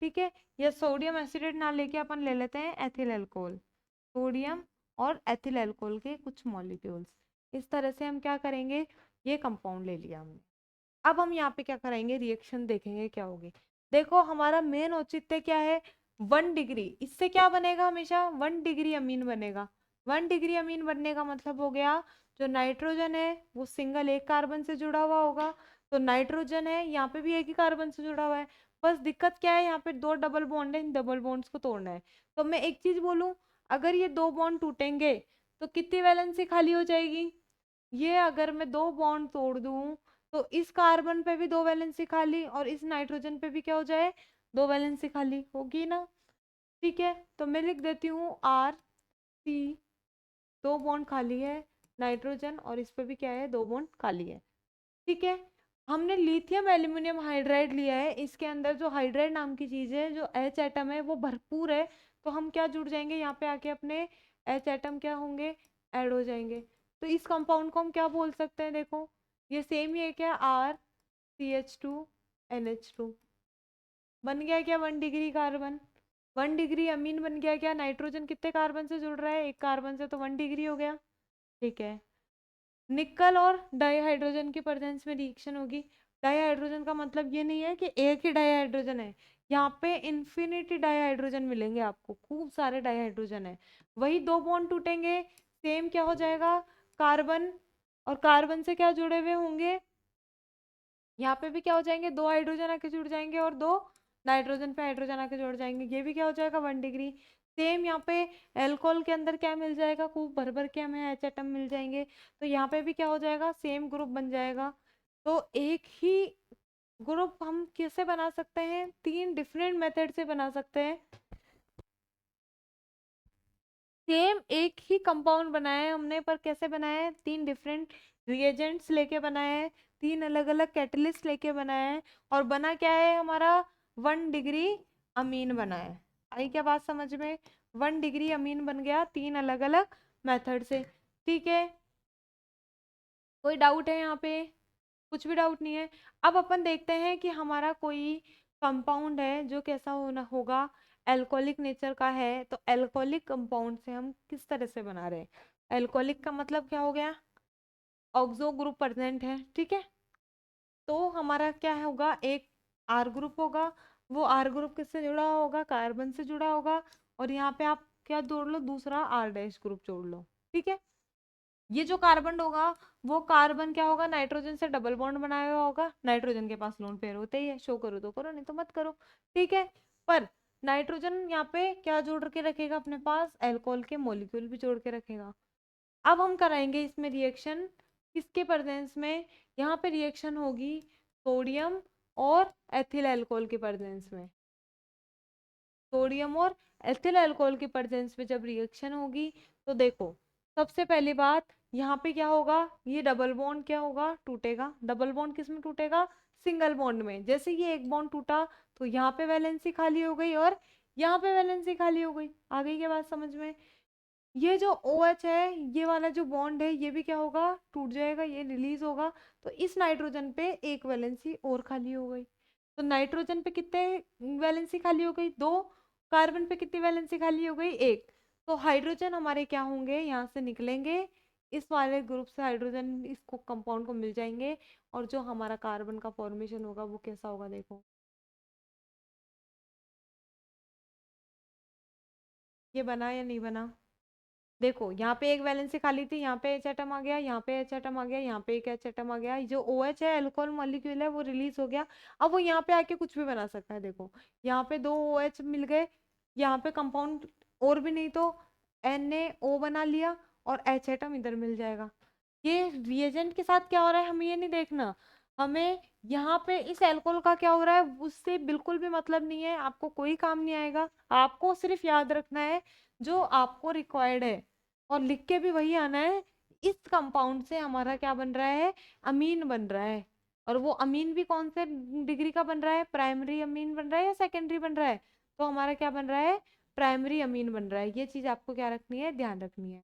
ठीक है, या सोडियम एसिटेट ना लेके अपन ले लेते हैं एथिल अल्कोहल, सोडियम और एथिल अल्कोहल के कुछ मॉलिक्यूल्स। इस तरह से हम क्या करेंगे, ये कंपाउंड ले लिया हमने। अब हम यहाँ पे क्या करेंगे, रिएक्शन देखेंगे क्या होगी। देखो हमारा मेन औचित्य क्या है, 1 डिग्री। इससे क्या बनेगा, हमेशा 1 डिग्री अमीन बनेगा। 1 डिग्री अमीन बनने का मतलब हो गया, जो नाइट्रोजन है वो सिंगल एक कार्बन से जुड़ा हुआ होगा। तो नाइट्रोजन है, यहाँ पे भी एक ही कार्बन से जुड़ा हुआ है। बस दिक्कत क्या है, यहाँ पे 2 डबल बॉन्ड है, इन डबल बॉन्ड्स को तोड़ना है। तो मैं एक चीज बोलूं, अगर ये 2 बॉन्ड टूटेंगे तो कितनी वैलेंसी खाली हो जाएगी, ये अगर मैं 2 बॉन्ड तोड़ दूं तो इस कार्बन पे भी 2 वैलेंसी खाली और इस नाइट्रोजन पे भी क्या हो जाए, 2 वैलेंसी खाली होगी ना। ठीक है, तो मैं लिख देती हूँ आर सी, 2 बॉन्ड खाली है, नाइट्रोजन और इस पे भी क्या है, 2 बॉन्ड खाली है। ठीक है, हमने लिथियम एल्यूमिनियम हाइड्राइड लिया है, इसके अंदर जो हाइड्राइड नाम की चीज है, जो एच एटम है वो भरपूर है। तो हम क्या जुड़ जाएंगे यहाँ पे आके, अपने एच एटम क्या होंगे, ऐड हो जाएंगे। तो इस कंपाउंड को हम क्या बोल सकते हैं देखो, ये सेम ही है क्या, R C H two N H two. बन गया क्या 1 डिग्री कार्बन, 1 डिग्री अमीन बन गया क्या। नाइट्रोजन कितने कार्बन से जुड़ रहा है, एक कार्बन से, तो 1 डिग्री हो गया। ठीक है, निकल और डाईहाइड्रोजन की प्रेजेंस में रिएक्शन होगी। डाईहाइड्रोजन का मतलब ये नहीं है कि एक ही डाईहाइड्रोजन है, यहाँ पे इन्फिनिटी डाईहाइड्रोजन मिलेंगे आपको, खूब सारे डाईहाइड्रोजन है। वही 2 बॉन्ड टूटेंगे, सेम क्या हो जाएगा, कार्बन और कार्बन से क्या जुड़े हुए होंगे, यहाँ पे भी क्या हो जाएंगे, 2 हाइड्रोजन आके जुड़ जाएंगे और 2 नाइट्रोजन पे हाइड्रोजन आके जुड़ जाएंगे, ये भी क्या हो जाएगा, 1 डिग्री। सेम यहाँ पे एल्कोहल के अंदर क्या मिल जाएगा, खूब भर भर के हमें एच एटम मिल जाएंगे। तो यहाँ पे भी क्या हो जाएगा, सेम ग्रुप बन जाएगा। तो एक ही ग्रुप हम कैसे बना सकते हैं, 3 डिफरेंट मेथड से बना सकते हैं। सेम एक ही कंपाउंड बनाया है हमने, पर कैसे बनाया है, 3 डिफरेंट रिएजेंट्स लेके बनाया है, 3 अलग अलग कैटलिस्ट लेके बनाया है। और बना क्या है हमारा, 1 डिग्री अमीन बना है। आई क्या बात समझ में, 1 डिग्री अमीन बन गया 3 अलग अलग मेथड से। ठीक है, कोई डाउट है यहाँ पे, कुछ भी डाउट नहीं है। अब अपन देखते हैं कि हमारा कोई कंपाउंड है जो कैसा होना होगा, एल्कोहलिक नेचर का है। तो एल्कोहलिक कंपाउंड से हम किस तरह से बना रहे हैं, एल्कोहलिक का मतलब क्या हो गया, ऑक्सो ग्रुप प्रेजेंट है। ठीक है, तो हमारा क्या होगा, एक आर ग्रुप होगा, वो आर ग्रुप किससे जुड़ा होगा, कार्बन से जुड़ा होगा। और यहाँ पे आप क्या जोड़ लो, दूसरा आर डैश ग्रुप जोड़ लो। ठीक है, ये जो कार्बन होगा, वो कार्बन क्या होगा, नाइट्रोजन से डबल बॉन्ड बनाया हुआ होगा। नाइट्रोजन के पास लोन पेयर होते ही है, शो करो तो करो, नहीं तो मत करो। ठीक है, पर नाइट्रोजन यहाँ पे क्या जोड़ के रखेगा, अपने पास एल्कोहल के मॉलिक्यूल भी जोड़ के रखेगा। अब हम कराएंगे इसमें रिएक्शन, किसके प्रेजेंस में, यहाँ पे रिएक्शन होगी सोडियम और एथिल अल्कोहल की प्रेजेंस में, सोडियम और एथिल अल्कोहल की प्रेजेंस में जब रिएक्शन होगी तो देखो, सबसे पहली बात यहाँ पे क्या होगा, ये डबल बॉन्ड क्या होगा, टूटेगा। डबल बॉन्ड किस में टूटेगा, सिंगल बॉन्ड में। जैसे ये एक बॉन्ड टूटा तो यहाँ पे वैलेंसी खाली हो गई और यहाँ पे वैलेंसी खाली हो गई। आ गई क्या बात समझ में। ये जो OH है, ये वाला जो बॉन्ड है, ये भी क्या होगा, टूट जाएगा, ये रिलीज होगा। तो इस नाइट्रोजन पे एक वैलेंसी और खाली हो गई। तो नाइट्रोजन पे कितने वैलेंसी खाली हो गई, दो। कार्बन पे कितनी वैलेंसी खाली हो गई, एक। तो हाइड्रोजन हमारे क्या होंगे, यहाँ से निकलेंगे, इस वाले ग्रुप से हाइड्रोजन इसको कंपाउंड को मिल जाएंगे। और जो हमारा कार्बन का फॉर्मेशन होगा वो कैसा होगा, देखो ये बना या नहीं बना। देखो यहाँ पे एक वैलेंसी खाली थी, यहाँ पे एच एटम आ गया, यहाँ पे एच एटम आ गया, यहाँ पे एक एच एटम आ गया, जो OH है अल्कोहल मॉलिक्यूल है वो रिलीज हो गया। अब वो यहाँ पे आके कुछ भी बना सकता है। देखो यहाँ पे दो OH मिल गए, यहाँ पे कंपाउंड और भी नहीं तो NaO बना लिया और एच एटम इधर मिल जाएगा। ये रिएजेंट के साथ क्या हो रहा है हमें ये नहीं देखना, हमें यहाँ पे इस अल्कोहल का क्या हो रहा है उससे बिल्कुल भी मतलब नहीं है, आपको कोई काम नहीं आएगा। आपको सिर्फ याद रखना है जो आपको रिक्वायर्ड है, और लिख के भी वही आना है। इस कंपाउंड से हमारा क्या बन रहा है, अमीन बन रहा है। और वो अमीन भी कौन से डिग्री का बन रहा है, प्राइमरी अमीन बन रहा है या सेकेंडरी बन रहा है। तो हमारा क्या बन रहा है, प्राइमरी अमीन बन रहा है। ये चीज आपको क्या रखनी है, ध्यान रखनी है।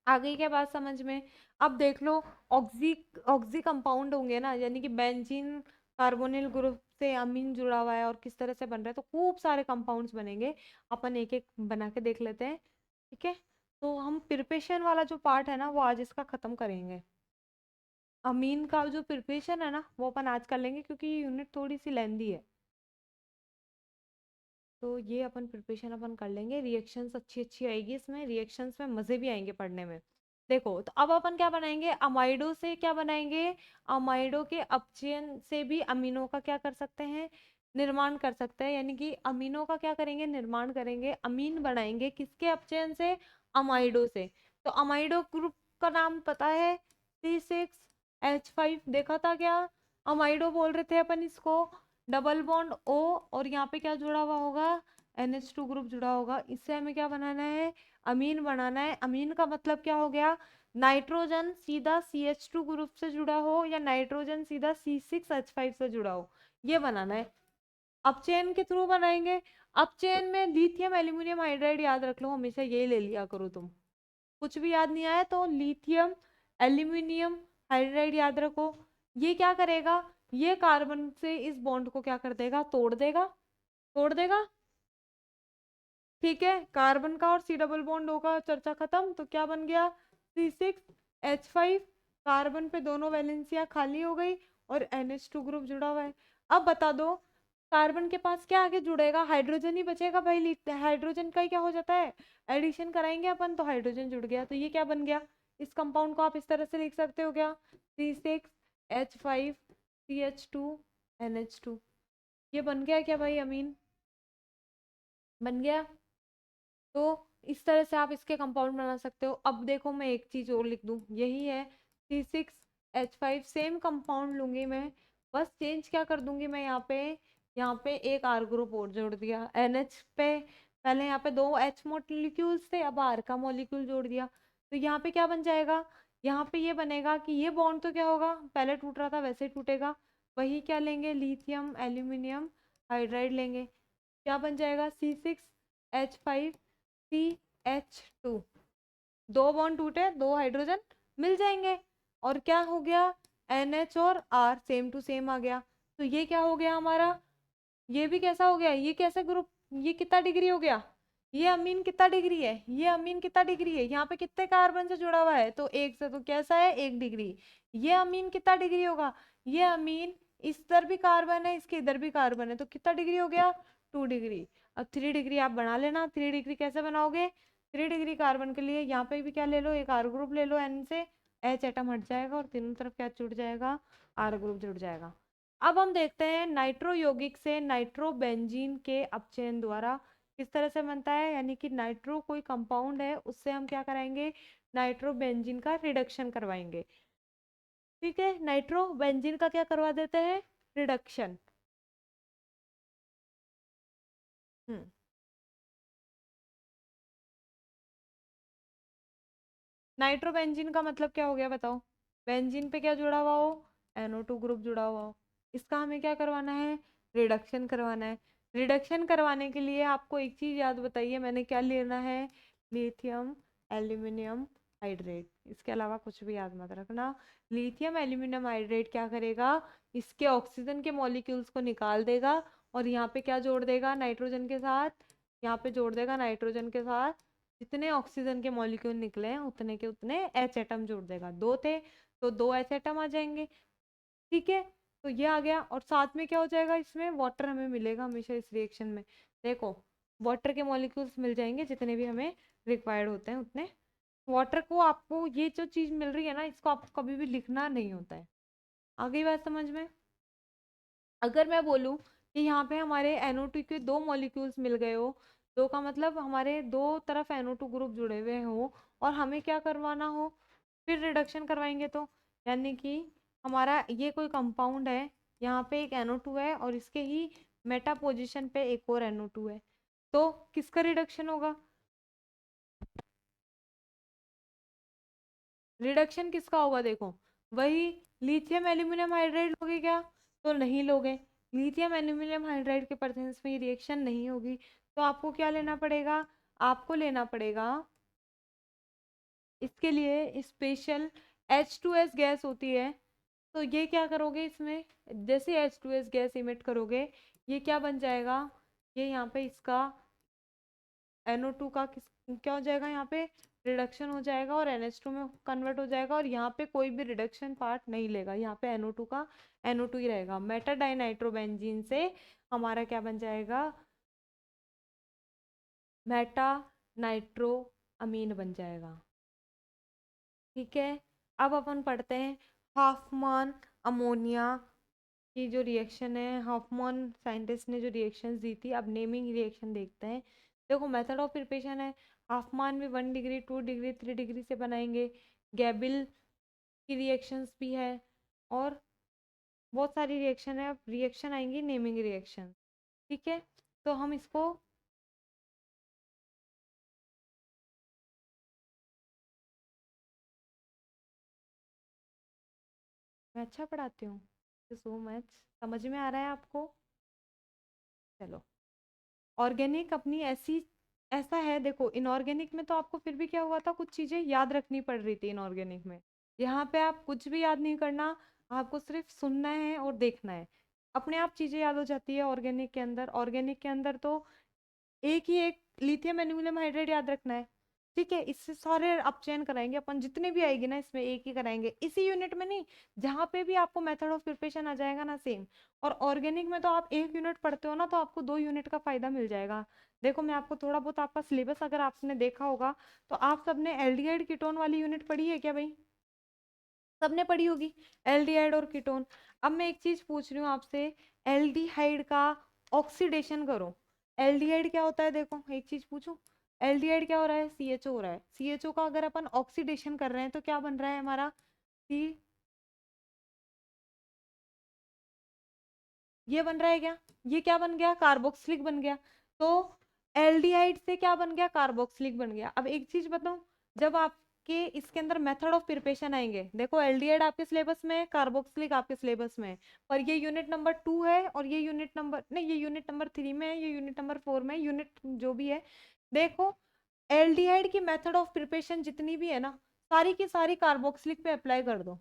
आ गई क्या बात समझ में। अब देख लो, ऑक्सी ऑक्सी कंपाउंड होंगे ना, यानी कि बेंजीन कार्बोनिल ग्रुप से अमीन जुड़ा हुआ है और किस तरह से बन रहा है, तो खूब सारे कंपाउंड्स बनेंगे। अपन एक एक बना के देख लेते हैं, ठीक है। तो हम प्रिपरेशन वाला जो पार्ट है ना वो आज इसका खत्म करेंगे। अमीन का जो प्रिपरेशन है ना वो अपन आज कर लेंगे, क्योंकि ये यूनिट थोड़ी सी लेंदी है। तो ये अपन प्रिपरेशन अपन कर लेंगे, रिएक्शंस अच्छी अच्छी आएगी इसमें, रिएक्शंस में मजे भी आएंगे पढ़ने में। देखो तो अब अपन क्या बनाएंगे, अमाइडो से क्या बनाएंगे, अमाइडो के अपचयन से भी अमीनो का क्या कर सकते हैं, निर्माण कर सकते हैं। यानी कि अमीनो का क्या करेंगे, निर्माण करेंगे, अमीन बनाएंगे किसके अपचयन से, अमाइडो से। तो अमाइडो ग्रुप का नाम पता है, C6H5 देखा था क्या, अमाइडो बोल रहे थे अपन इसको। डबल बॉन्ड O और यहाँ पे क्या जुड़ा हुआ होगा, NH2 ग्रुप जुड़ा होगा। इससे हमें क्या बनाना है, अमीन बनाना है। अमीन का मतलब क्या हो गया, नाइट्रोजन सीधा CH2 ग्रुप से जुड़ा हो या नाइट्रोजन सीधा C6H5 से जुड़ा हो, ये बनाना है। अपचयन के थ्रू बनाएंगे। अपचयन में लिथियम एल्यूमिनियम हाइड्राइड याद रख लो, हमेशा ये ले लिया करो तुम। कुछ भी याद नहीं आया तो लिथियम एल्यूमिनियम हाइड्राइड याद रखो। ये क्या करेगा, ये कार्बन से इस बॉन्ड को क्या कर देगा, तोड़ देगा, तोड़ देगा। ठीक है, कार्बन का और C डबल बॉन्ड होगा, चर्चा खत्म। तो क्या बन गया, C6H5। कार्बन पे दोनों वैलेंसियां खाली हो गई और NH2 ग्रुप जुड़ा हुआ है। अब बता दो, कार्बन के पास क्या आगे जुड़ेगा, हाइड्रोजन ही बचेगा भाई। हाइड्रोजन का ही क्या हो जाता है, एडिशन कराएंगे अपन तो हाइड्रोजन जुड़ गया। तो ये क्या बन गया, इस कंपाउंड को आप इस तरह से लिख सकते हो क्या, C6H5CH2NH2। ये बन गया क्या भाई अमीन, बन गया। तो इस तरह से आप इसके कंपाउंड बना सकते हो। अब देखो मैं एक चीज और लिख दूं, यही है C6H5, सेम कंपाउंड लूंगी मैं, बस चेंज क्या कर दूंगी मैं, यहाँ पे एक R ग्रुप और जोड़ दिया। NH पे पहले यहाँ पे दो H मॉलिक्यूल्स थे, अब R का मॉलिक्यूल जोड़ दिया। तो यहाँ पे क्या बन जाएगा, यहाँ पे ये बनेगा कि ये बॉन्ड तो क्या होगा, पहले टूट रहा था वैसे ही टूटेगा। वही क्या लेंगे, लिथियम एल्यूमिनियम हाइड्राइड लेंगे। क्या बन जाएगा, C6H5CH2। दो बॉन्ड टूटे, दो हाइड्रोजन मिल जाएंगे। और क्या हो गया, NH और R सेम टू सेम आ गया। तो ये क्या हो गया हमारा, ये भी कैसा हो गया, ये कैसे ग्रुप, ये कितना डिग्री हो गया, ये अमीन कितना डिग्री है, ये अमीन कितना डिग्री है, यहाँ पे कितने कार्बन से जुड़ा हुआ है, तो एक से, तो कैसा है, 1 डिग्री। ये अमीन कितना डिग्री होगा, ये अमीन इस इधर भी कार्बन है, इसके इधर भी कार्बन है, तो कितना डिग्री हो गया, 2 डिग्री। अब 3 डिग्री आप बना लेना, 3 डिग्री कैसे बनाओगे, 3 डिग्री कार्बन के लिए यहाँ पे भी क्या ले लो, एक R ग्रुप ले लो, N से H एटम हट जाएगा और तीनों तरफ क्या जुड़ जाएगा, R ग्रुप जुड़ जाएगा। अब हम देखते हैं नाइट्रो यौगिक से नाइट्रोबेंजीन के अपचयन द्वारा किस तरह से बनता है। यानी कि नाइट्रो कोई कंपाउंड है, उससे हम क्या कराएंगे, नाइट्रोबेंजीन का रिडक्शन करवाएंगे। ठीक है, नाइट्रोबेंजीन का क्या करवा देते हैं, रिडक्शन। हम्म। नाइट्रोबेंजीन का मतलब क्या हो गया बताओ? बेंजीन पे क्या जुड़ा हुआ हो? NO2 ग्रुप जुड़ा हुआ हो। इसका हमें क्या करवाना है? रिडक्शन करवाना है। रिडक्शन करवाने के लिए आपको एक चीज याद बताइए, मैंने क्या लेना है? लिथियम एल्यूमिनियम हाइड्रेट, इसके अलावा कुछ भी याद मत रखना। लिथियम एल्यूमिनियम हाइड्रेट क्या करेगा? इसके ऑक्सीजन के मॉलिक्यूल्स को निकाल देगा और यहाँ पे क्या जोड़ देगा नाइट्रोजन के साथ? यहाँ पे जोड़ देगा नाइट्रोजन के साथ। जितने ऑक्सीजन के मॉलिक्यूल निकले हैं उतने के उतने एच एटम जोड़ देगा। दो थे तो दो एच एटम आ जाएंगे। ठीक है, तो ये आ गया और साथ में क्या हो जाएगा? इसमें वाटर हमें मिलेगा हमेशा इस रिएक्शन में। देखो, वाटर के मॉलिक्यूल्स मिल जाएंगे जितने भी हमें रिक्वायर्ड होते हैं उतने। वाटर को आपको ये जो चीज मिल रही है ना, इसको आपको कभी भी लिखना नहीं होता है। आ गई बात समझ में? अगर मैं बोलूं कि यहाँ पे हमारे NO2 के दो मॉलिक्यूल्स मिल गए हो, दो का मतलब हमारे दो तरफ NO2 ग्रुप जुड़े हुए हो और हमें क्या करवाना हो, फिर रिडक्शन करवाएंगे तो, यानी कि हमारा ये कोई कंपाउंड है, यहाँ पे एक NO2 है और इसके ही मेटा पोजिशन पे एक और NO2 है, तो किसका रिडक्शन होगा? रिडक्शन किसका होगा? देखो, वही लिथियम एल्यूमिनियम हाइड्राइड लोगे क्या? तो नहीं लोगे। लिथियम एल्यूमिनियम हाइड्राइड के प्रेजेंस में ये रिएक्शन नहीं होगी। तो आपको क्या लेना पड़ेगा? आपको लेना पड़ेगा इसके लिए स्पेशल H2S गैस होती है। तो ये क्या करोगे इसमें, जैसे H2S गैस इमिट करोगे, ये क्या बन जाएगा? ये यहाँ पे इसका NO2 का किस क्या हो जाएगा? यहाँ पे रिडक्शन हो जाएगा और NH2 में कन्वर्ट हो जाएगा और यहाँ पे कोई भी रिडक्शन पार्ट नहीं लेगा, यहाँ पे NO2 का NO2 ही रहेगा। मेटा डाइनाइट्रोबेंजीन से हमारा क्या बन जाएगा? मेटा नाइट्रो अमीन बन जाएगा। ठीक है, अब अपन पढ़ते हैं हाफमान अमोनिया की जो रिएक्शन है। हाफमान साइंटिस्ट ने जो रिएक्शन दी थी, अब नेमिंग रिएक्शन देखते हैं। देखो, मेथड ऑफ प्रिपरेशन है, हाफमान में 1 डिग्री 2 डिग्री 3 डिग्री से बनाएंगे। गैबिल की रिएक्शंस भी है और बहुत सारी रिएक्शन है। अब रिएक्शन आएंगी नेमिंग रिएक्शन। ठीक है, तो हम इसको, मैं अच्छा पढ़ाती हूँ, सो मच, समझ में आ रहा है आपको? चलो, ऑर्गेनिक अपनी ऐसी ऐसा है, देखो इनऑर्गेनिक में तो आपको फिर भी क्या हुआ था, कुछ चीजें याद रखनी पड़ रही थी इनऑर्गेनिक में। यहाँ पे आप कुछ भी याद नहीं करना, आपको सिर्फ सुनना है और देखना है, अपने आप चीजें याद हो जाती है ऑर्गेनिक के अंदर। ऑर्गेनिक के अंदर तो एक ही एक लिथियम एल्यूमिनियम हाइड्रेट याद रखना है। ठीक है, इससे सारे अपचयन कराएंगे अपन, जितने भी आएगी ना इसमें एक ही कराएंगे, इसी यूनिट में नहीं, जहां पे भी आपको मेथड ऑफ प्रिपरेशन आ जाएगा ना सेम। और ऑर्गेनिक में तो आप एक यूनिट पढ़ते हो ना, तो आपको 2 यूनिट का फायदा मिल जाएगा। देखो, मैं आपको थोड़ा बहुत आपका सिलेबस अगर आपने देखा होगा, तो आप सबने एल्डिहाइड कीटोन वाली यूनिट पढ़ी है क्या भाई? सबने पढ़ी होगी, एल्डिहाइड और कीटोन। अब मैं एक चीज पूछ रही हूँ आपसे, एल्डिहाइड का ऑक्सीडेशन करो। एल्डिहाइड क्या होता है? देखो, एक चीज पूछूं, एल्डिहाइड क्या हो रहा है? CHO हो रहा है। CHO का अगर अपन ऑक्सीडेशन कर रहे हैं तो क्या बन रहा है हमारा? सी, ये बन रहा है क्या? ये क्या बन गया? कार्बोक्सिलिक बन गया। तो एल्डिहाइड से क्या बन गया? कार्बोक्सिलिक बन गया। अब एक चीज बताऊं, जब आपके इसके अंदर मेथड ऑफ प्रिपरेशन आएंगे, देखो एल्डिहाइड आपके सिलेबस में है, कार्बोक्सिलिक आपके सिलेबस में है, पर ये यूनिट नंबर 2 है और ये यूनिट नंबर नहीं, ये यूनिट नंबर 3 में है, ये यूनिट नंबर 4 में है, यूनिट जो भी है। देखो, एल्डिहाइड की मेथड ऑफ प्रिपरेशन जितनी भी है ना, सारी की सारी कार्बोक्सिलिक पे अप्लाई कर दो।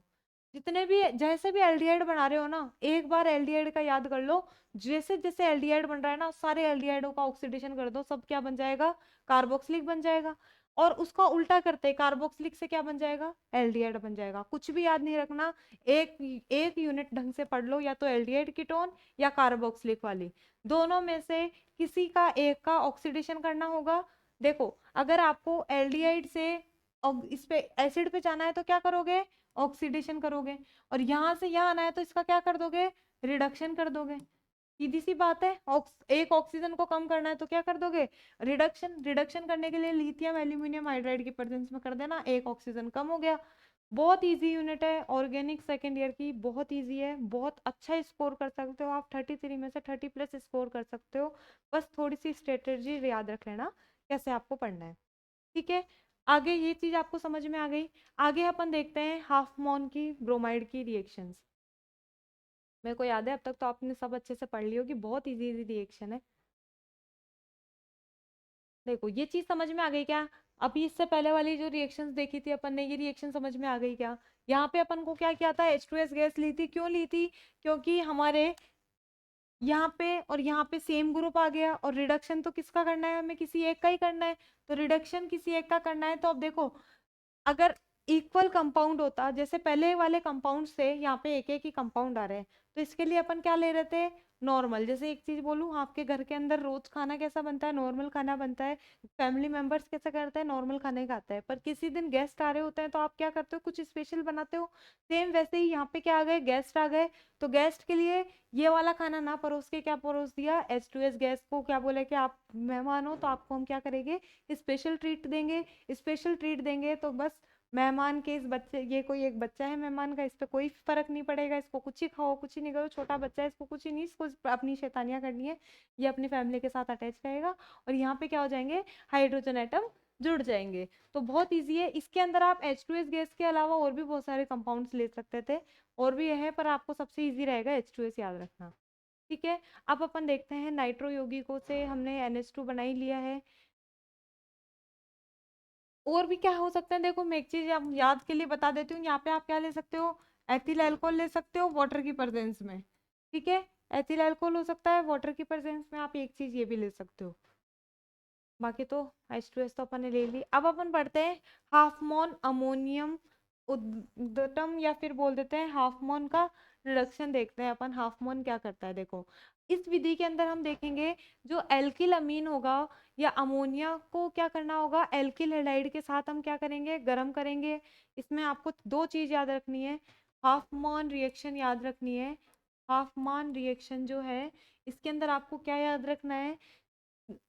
जितने भी जैसे भी एल्डिहाइड बना रहे हो ना, एक बार एल्डिहाइड का याद कर लो, जैसे जैसे एल्डिहाइड बन रहा है ना, सारे एल्डिहाइडों का ऑक्सीडेशन कर दो, सब क्या बन जाएगा? कार्बोक्सिलिक बन जाएगा। और उसका उल्टा करते, कार्बोक्सिलिक से क्या बन जाएगा? एल्डिहाइड बन जाएगा। कुछ भी याद नहीं रखना, एक एक यूनिट ढंग से पढ़ लो, या तो एल्डिहाइड कीटोन या कार्बोक्सिलिक वाली, दोनों में से किसी का एक का ऑक्सीडेशन करना होगा। देखो, अगर आपको एल्डिहाइड से इस पे एसिड पे जाना है तो क्या करोगे? ऑक्सीडेशन करोगे। और यहां से यहां आना है तो इसका क्या कर दोगे? रिडक्शन कर दोगे। सीधी सी बात है, एक ऑक्सीजन को कम करना है तो क्या कर दोगे? रिडक्शन। रिडक्शन करने के लिए लिथियम एल्यूमिनियम हाइड्राइड की प्रेजेंस में कर देना, एक ऑक्सीजन कम हो गया। बहुत इजी यूनिट है, ऑर्गेनिक सेकेंड ईयर की, बहुत इजी है, बहुत अच्छा स्कोर कर सकते हो आप, 33 में से 30+ स्कोर कर सकते हो। बस थोड़ी सी स्ट्रेटेजी याद रख लेना कैसे आपको पढ़ना है। ठीक है, आगे ये चीज आपको समझ में आ गई। आगे अपन देखते हैं हाफ मोन की ब्रोमाइड की रिएक्शंस। मेरे को याद है अब तक तो आपने सब अच्छे से पढ़ ली होगी, बहुत इजी इजी रिएक्शन है। देखो ये चीज समझ में आ गई क्या? अभी इससे पहले वाली जो रिएक्शंस देखी थी अपन ने, ये रिएक्शन समझ में आ गई क्या? यहाँ पे अपन को क्या किया था, H2S गैस ली थी, क्यों ली थी? क्योंकि हमारे यहाँ पे और यहाँ पे सेम ग्रुप आ गया, और रिडक्शन तो किसका करना है, हमें किसी एक का ही करना है, तो रिडक्शन किसी एक का करना है। तो अब देखो, अगर इक्वल कंपाउंड होता, जैसे पहले वाले कंपाउंड से यहाँ पे एक एक ही कंपाउंड आ रहे हैं, तो इसके लिए अपन क्या ले रहे थे, नॉर्मल। जैसे एक चीज बोलूँ, आपके घर के अंदर रोज खाना कैसा बनता है, नॉर्मल खाना बनता है। फैमिली मेंबर्स कैसा करते हैं, नॉर्मल खाना ही खाता है। पर किसी दिन गेस्ट आ रहे होते हैं तो आप क्या करते हो, कुछ स्पेशल बनाते हो। सेम वैसे ही यहाँ पे क्या आ गए, गेस्ट आ गए, तो गेस्ट के लिए ये वाला खाना ना परोस के क्या परोस दिया, H2S गैस को क्या बोले कि आप मेहमान हो तो आपको हम क्या करेंगे, स्पेशल ट्रीट देंगे। स्पेशल ट्रीट देंगे तो बस मेहमान के, इस बच्चे, ये कोई एक बच्चा है मेहमान का, इस पे कोई फर्क नहीं पड़ेगा, इसको कुछ ही खाओ कुछ ही नहीं करो, छोटा बच्चा है इसको कुछ ही नहीं, इसको अपनी शैतानियां करनी है, ये अपनी फैमिली के साथ अटैच रहेगा। और यहाँ पे क्या हो जाएंगे, हाइड्रोजन एटम जुड़ जाएंगे। तो बहुत ईजी है। इसके अंदर आप H2S गैस के अलावा और भी बहुत सारे कंपाउंड्स ले सकते थे, और भी है, पर आपको सबसे ईजी रहेगा H2S याद रखना। ठीक है, अब अपन देखते हैं नाइट्रो यौगिकों से हमने NH2 बना ही लिया है। और भी क्या हो सकता है, देखो मैं एक चीज आप याद के लिए बता देती हूँ, यहाँ पे आप क्या ले सकते हो, एथिल अल्कोहल ले सकते हो वाटर की प्रेजेंस में। ठीक है, एथिल अल्कोहल हो सकता है वाटर की प्रेजेंस में, आप एक चीज ये भी ले सकते हो। बाकी तो H2S तो अपन ने ले ली। अब अपन पढ़ते हैं हाफ मोन अमोनियम उद्गतम, या फिर बोल देते हैं हाफ मोन का रिडक्शन। देखते हैं अपन हाफ मोन क्या करता है। देखो इस विधि के अंदर हम देखेंगे, जो एल्किल अमीन होगा या अमोनिया को क्या करना होगा, एल्किल हैलाइड के साथ हम क्या करेंगे, गर्म करेंगे। इसमें आपको दो चीज याद रखनी है, हाफ मोन रिएक्शन याद रखनी है। हाफ मोन रिएक्शन जो है, इसके अंदर आपको क्या याद रखना है,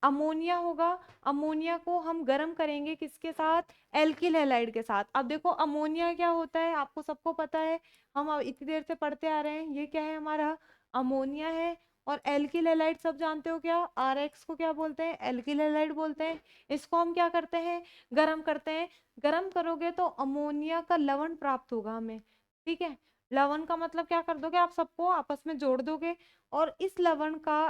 अमोनिया होगा, अमोनिया को हम गर्म करेंगे किसके साथ, एल्किल हैलाइड के साथ। अब देखो अमोनिया क्या होता है, आपको सबको पता है, हम अब इतनी देर से पढ़ते आ रहे हैं, ये क्या है हमारा, अमोनिया है। और एल्किल हैलाइड सब जानते हो क्या, RX को क्या बोलते हैं, एल्किल हैलाइड बोलते हैं। इसको हम क्या करते हैं, गर्म करते हैं। गर्म करोगे तो अमोनिया का लवण प्राप्त होगा हमें। ठीक है, लवण का मतलब क्या कर दोगे, आप सबको आपस में जोड़ दोगे, और इस लवण का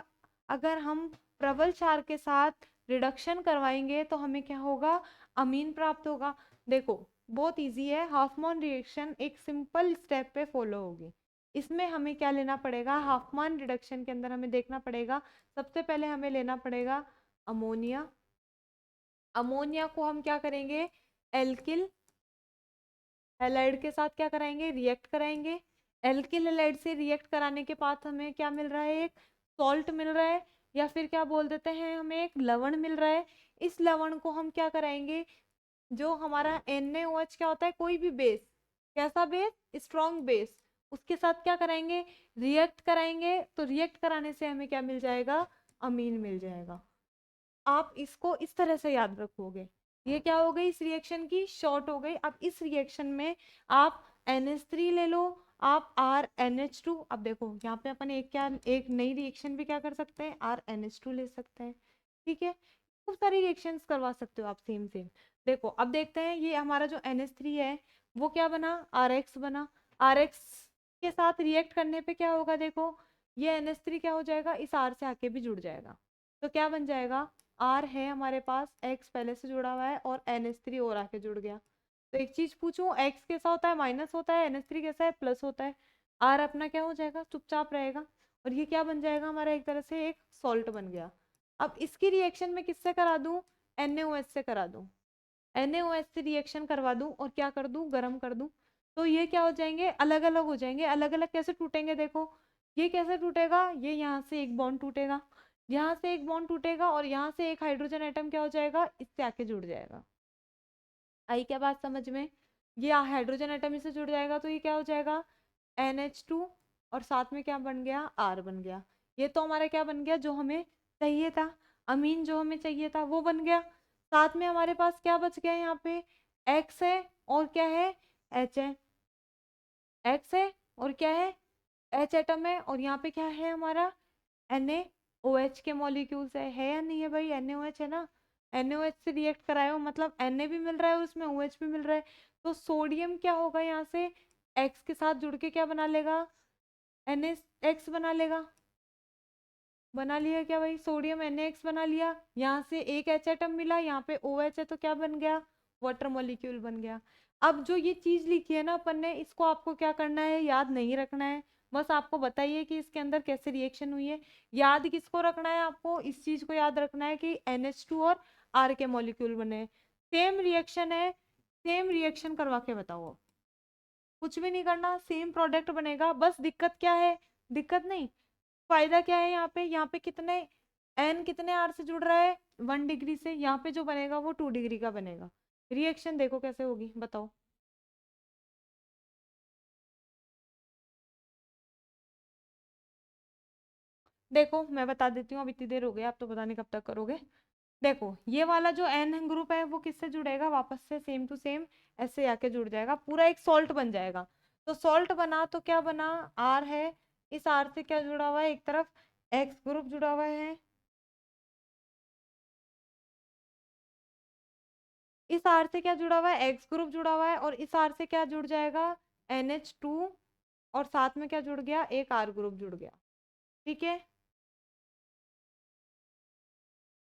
अगर हम प्रबल क्षार के साथ रिडक्शन करवाएंगे तो हमें क्या होगा, अमीन प्राप्त होगा। देखो बहुत इजी है, हाफमैन रिएक्शन एक सिंपल स्टेप पे फॉलो होगी। इसमें हमें क्या लेना पड़ेगा, हाफमैन रिडक्शन के अंदर हमें देखना पड़ेगा, सबसे पहले हमें लेना पड़ेगा अमोनिया। अमोनिया को हम क्या करेंगे, एल्किल हैलाइड के साथ क्या कराएंगे, रिएक्ट कराएंगे। एल्किल हैलाइड से रिएक्ट कराने के बाद हमें क्या मिल रहा है, एक सॉल्ट मिल रहा है, या फिर क्या बोल देते हैं, हमें एक लवण मिल रहा है। इस लवण को हम क्या कराएंगे, जो हमारा NaOH क्या होता है, कोई भी बेस, कैसा बेस, स्ट्रॉन्ग बेस, उसके साथ क्या कराएंगे, रिएक्ट कराएंगे। तो रिएक्ट कराने से हमें क्या मिल जाएगा, अमीन मिल जाएगा। आप इसको इस तरह से याद रखोगे। ये क्या हो गई, इस रिएक्शन की शॉर्ट हो गई। अब इस रिएक्शन में आप NH3 ले लो, आप RNH2। अब देखो यहाँ पे अपन एक क्या, एक नई रिएक्शन भी क्या कर सकते हैं, RNH2 ले सकते हैं। ठीक है, खूब सारी रिएक्शंस करवा सकते हो आप सेम सेम। देखो अब देखते हैं, ये हमारा जो NH3 है वो क्या बना, RX बना। RX के साथ रिएक्ट करने पे क्या होगा, देखो ये NH3 क्या हो जाएगा, इस R से आके भी जुड़ जाएगा। तो क्या बन जाएगा, R है हमारे पास, X पहले से जुड़ा हुआ है, और NH3 और आके जुड़ गया। तो एक चीज पूछूं, X कैसा होता है, माइनस होता है, NH3 कैसा है, प्लस होता है। R अपना क्या हो जाएगा, चुपचाप रहेगा, और ये क्या बन जाएगा हमारा, एक तरह से एक सॉल्ट बन गया। अब इसकी रिएक्शन में किससे करा दूं, NaOH से करा दूं। NaOH से रिएक्शन करवा दूं और क्या कर दूं, गर्म कर दूं। तो ये क्या हो जाएंगे, अलग अलग हो जाएंगे। अलग अलग कैसे टूटेंगे, देखो ये कैसे टूटेगा, ये यहाँ से एक बॉन्ड टूटेगा, यहाँ से एक बॉन्ड टूटेगा, और यहाँ से एक हाइड्रोजन एटम क्या हो जाएगा, इससे आके जुड़ जाएगा। आई क्या बात समझ में, ये हाइड्रोजन एटम इससे जुड़ जाएगा, तो ये क्या हो जाएगा, NH2, और साथ में क्या बन गया, R बन गया। ये तो हमारा क्या बन गया, जो हमें चाहिए था, अमीन जो हमें चाहिए था वो बन गया। साथ में हमारे पास क्या बच गया, यहाँ पे X है और क्या है, H है, X है और क्या है, H एटम है, और यहाँ पे क्या है हमारा NaOH के मॉलिक्यूल्स है या नहीं है भाई, NaOH है ना, NaOH से रिएक्ट कराए हो मतलब Na भी मिल रहा है उसमें, OH भी मिल रहा है, तो सोडियम क्या होगा यहाँ से X के साथ जुड़ के क्या बना लेगा, NaX बना लेगा, बना लिया क्या भाई, सोडियम NaX बना लिया, यहाँ से एक H एटम मिला, यहाँ पे OH है तो क्या बन गया, वाटर मॉलिक्यूल बन गया। अब जो ये चीज लिखी है ना अपन ने, इसको आपको क्या करना है, याद नहीं रखना है, बस आपको बताइए कि इसके अंदर कैसे रिएक्शन हुई है। याद किसको रखना है, आपको इस चीज को याद रखना है कि NH2 और R के मॉलिक्यूल बने, सेम रिएक्शन है, सेम रिएक्शन करवा के बताओ, कुछ भी नहीं करना, सेम प्रोडक्ट बनेगा। बस दिक्कत क्या है, दिक्कत नहीं, फायदा क्या है, यहाँ पे कितने एन कितने आर से जुड़ रहा है, 1 डिग्री से, यहाँ पे जो बनेगा वो 2 डिग्री का बनेगा। रिएक्शन देखो कैसे होगी बताओ। देखो मैं बता देती हूँ, अब इतनी देर हो गई, आप तो पता नहीं कब तक करोगे। देखो ये वाला जो एन ग्रुप है वो किससे जुड़ेगा, वापस से सेम टू सेम ऐसे आके जुड़ जाएगा, पूरा एक सॉल्ट बन जाएगा। तो सॉल्ट बना तो क्या बना, आर है, इस आर से क्या जुड़ा हुआ है, एक तरफ एक्स ग्रुप जुड़ा हुआ है, इस आर से क्या जुड़ा हुआ है, एक्स ग्रुप जुड़ा हुआ है, और इस आर से क्या जुड़ जाएगा, NH2, और साथ में क्या जुड़ गया, एक आर ग्रुप जुड़ गया। ठीक है,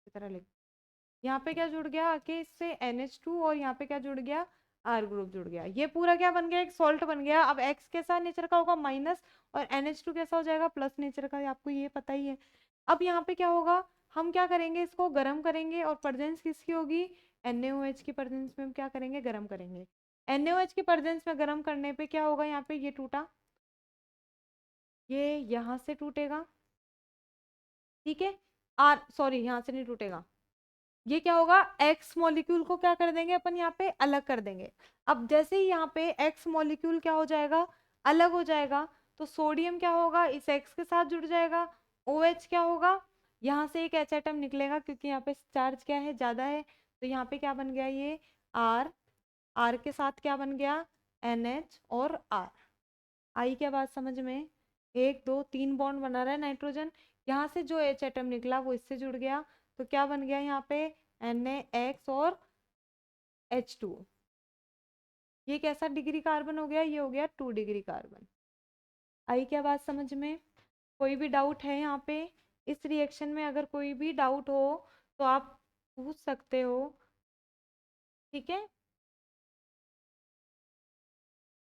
इस तरह लिख, यहाँ पे क्या जुड़ गया आके इससे NH2, और यहाँ पे क्या जुड़ गया, आर ग्रुप जुड़ गया, ये पूरा क्या बन गया, एक सॉल्ट बन गया। अब एक्स कैसा नेचर का होगा, माइनस, और NH2 कैसा हो जाएगा, प्लस नेचर का, आपको ये पता ही है। अब यहाँ पे क्या होगा, हम क्या करेंगे, इसको गर्म करेंगे, और प्रेजेंस किसकी होगी, NaOH की प्रेजेंस में हम क्या करेंगे, गर्म करेंगे। NaOH की प्रेजेंस में गर्म करने पे क्या होगा, यहाँ पे ये टूटा, ये यहाँ से टूटेगा, ठीक है, आर सॉरी यहाँ से नहीं टूटेगा, ये क्या होगा, एक्स मॉलिक्यूल को क्या कर देंगे अपन, यहाँ पे अलग कर देंगे। अब जैसे ही यहाँ पे एक्स मॉलिक्यूल क्या हो जाएगा, अलग हो जाएगा, तो सोडियम क्या होगा, इस एक्स के साथ जुड़ जाएगा, OH क्या होगा, यहाँ से एक H एटम निकलेगा, क्योंकि यहाँ पे चार्ज क्या है, ज्यादा है, तो यहाँ पे क्या बन गया, ये R, R के साथ क्या बन गया, NH और R। आई क्या बात समझ में, एक दो तीन बॉन्ड बना रहा है नाइट्रोजन, यहाँ से जो H एटम निकला वो इससे जुड़ गया, तो क्या बन गया यहाँ पे, NaX और H2। ये कैसा डिग्री कार्बन हो गया, ये हो गया 2 डिग्री कार्बन। आई क्या बात समझ में, कोई भी डाउट है यहाँ पे, इस रिएक्शन में अगर कोई भी डाउट हो तो आप पूछ सकते हो, ठीक है,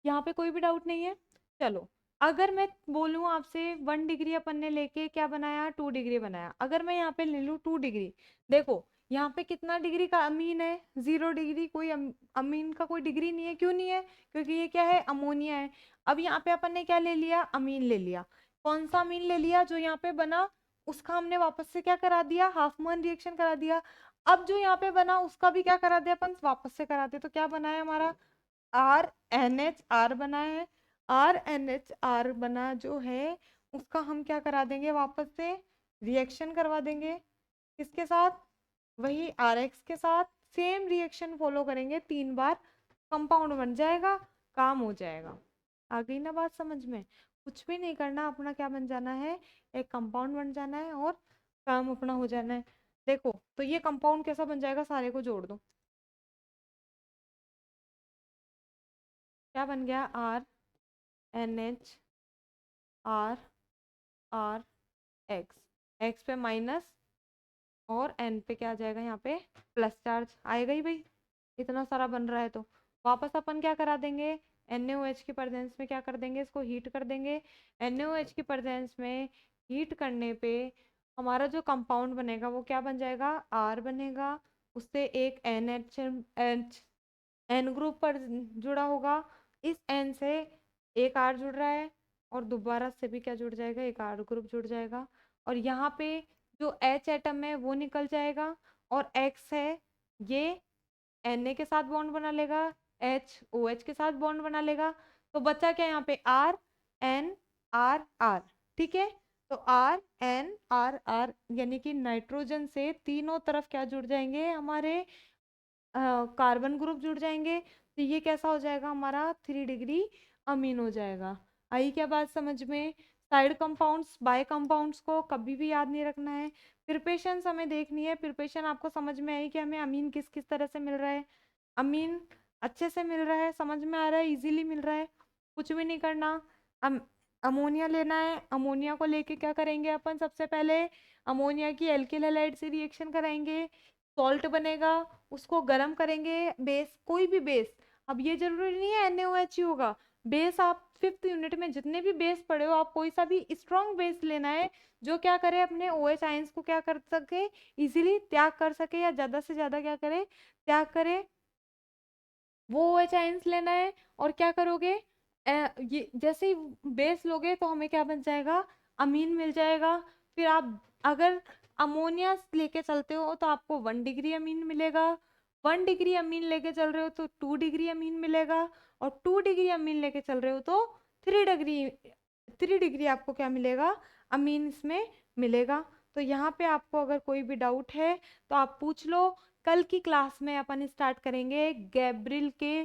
यहाँ पे कोई भी डाउट नहीं है। चलो, अगर मैं बोलूँ आपसे 1 डिग्री अपन ने लेके क्या बनाया, 2 डिग्री बनाया, अगर मैं यहाँ पे ले लूँ 2 डिग्री, देखो यहाँ पे कितना डिग्री का अमीन है, 0 डिग्री, कोई अमीन का कोई डिग्री नहीं है, क्यों नहीं है, क्योंकि ये क्या है, अमोनिया है। अब यहाँ पे अपन ने क्या ले लिया, अमीन ले लिया, कौन सा अमीन ले लिया, जो यहाँ पे बना उसका हमने वापस से क्या करा दिया, हाफ मोन रिएक्शन करा दिया। अब जो यहाँ पे बना उसका भी क्या करा दिया अपन, वापस से करा दिया, तो क्या बना है हमारा, RNHR बना है। RNHR बना जो है उसका हम क्या करा देंगे, वापस से रिएक्शन करवा देंगे, किसके साथ, वही RX के साथ, सेम रिएक्शन फॉलो करेंगे 3 बार, कंपाउंड बन जाएगा, काम हो जाएगा। आ गई ना बात समझ में, कुछ भी नहीं करना, अपना क्या बन जाना है, एक कंपाउंड बन जाना है और काम अपना हो जाना है। देखो तो ये कंपाउंड कैसा बन जाएगा, सारे को जोड़ दो, क्या बन गया, RNHR, एक्स पे माइनस, और एन पे क्या आ जाएगा, यहाँ पे प्लस चार्ज आएगा ही भाई, इतना सारा बन रहा है तो वापस अपन क्या करा देंगे, NaOH की प्रेजेंस में क्या कर देंगे, इसको हीट कर देंगे। NaOH की प्रेजेंस में हीट करने पे हमारा जो कंपाउंड बनेगा वो क्या बन जाएगा, R बनेगा, उससे एक एन ग्रुप पर जुड़ा होगा, इस एन से एक आर जुड़ रहा है, और दोबारा से भी क्या जुड़ जाएगा, एक आर ग्रुप जुड़ जाएगा, और यहाँ पे जो H एटम है वो निकल जाएगा, और X है ये Na के साथ बॉन्ड बना लेगा, H OH के साथ बॉन्ड बना लेगा, तो बचा क्या यहाँ पे, RNRR, ठीक है, तो RNRR यानी कि नाइट्रोजन से तीनों तरफ क्या जुड़ जाएंगे, हमारे कार्बन ग्रुप जुड़ जाएंगे। तो ये कैसा हो जाएगा हमारा 3 डिग्री अमीन हो जाएगा। आई क्या बात समझ में? साइड कंपाउंड्स बाय कंपाउंड्स को कभी भी याद नहीं रखना है। प्रिपरेशन हमें देखनी है। प्रिपरेशन आपको समझ में आई कि हमें अमीन किस किस तरह से मिल रहा है? अमीन अच्छे से मिल रहा है, समझ में आ रहा है, इजीली मिल रहा है, कुछ भी नहीं करना। अम, अमोनिया लेना है। अमोनिया को लेके क्या करेंगे अपन? सबसे पहले अमोनिया की एल्किल हैलाइड से रिएक्शन कराएंगे, सॉल्ट बनेगा, उसको गर्म करेंगे। बेस, कोई भी बेस, अब ये जरूरी नहीं है NaOH ही होगा। बेस आप 5th यूनिट में जितने भी बेस पढ़े हो, आप कोई सा भी स्ट्रॉन्ग बेस लेना है जो क्या करे, अपने OH आयंस को क्या कर सके, इजीली त्याग कर सके, या ज्यादा से ज्यादा क्या करे, त्याग करे। वो OH आयंस लेना है। और क्या करोगे, ये जैसे ही बेस लोगे तो हमें क्या बन जाएगा? अमीन मिल जाएगा। फिर आप अगर अमोनिया लेके चलते हो तो आपको 1 डिग्री अमीन मिलेगा। 1 डिग्री अमीन लेके चल रहे हो तो 2 डिग्री अमीन मिलेगा। और 2 डिग्री अमीन लेके चल रहे हो तो 3 डिग्री, 3 डिग्री आपको क्या मिलेगा? अमीन इसमें मिलेगा। तो यहाँ पे आपको अगर कोई भी डाउट है तो आप पूछ लो। कल की क्लास में अपन स्टार्ट करेंगे गैब्रिल के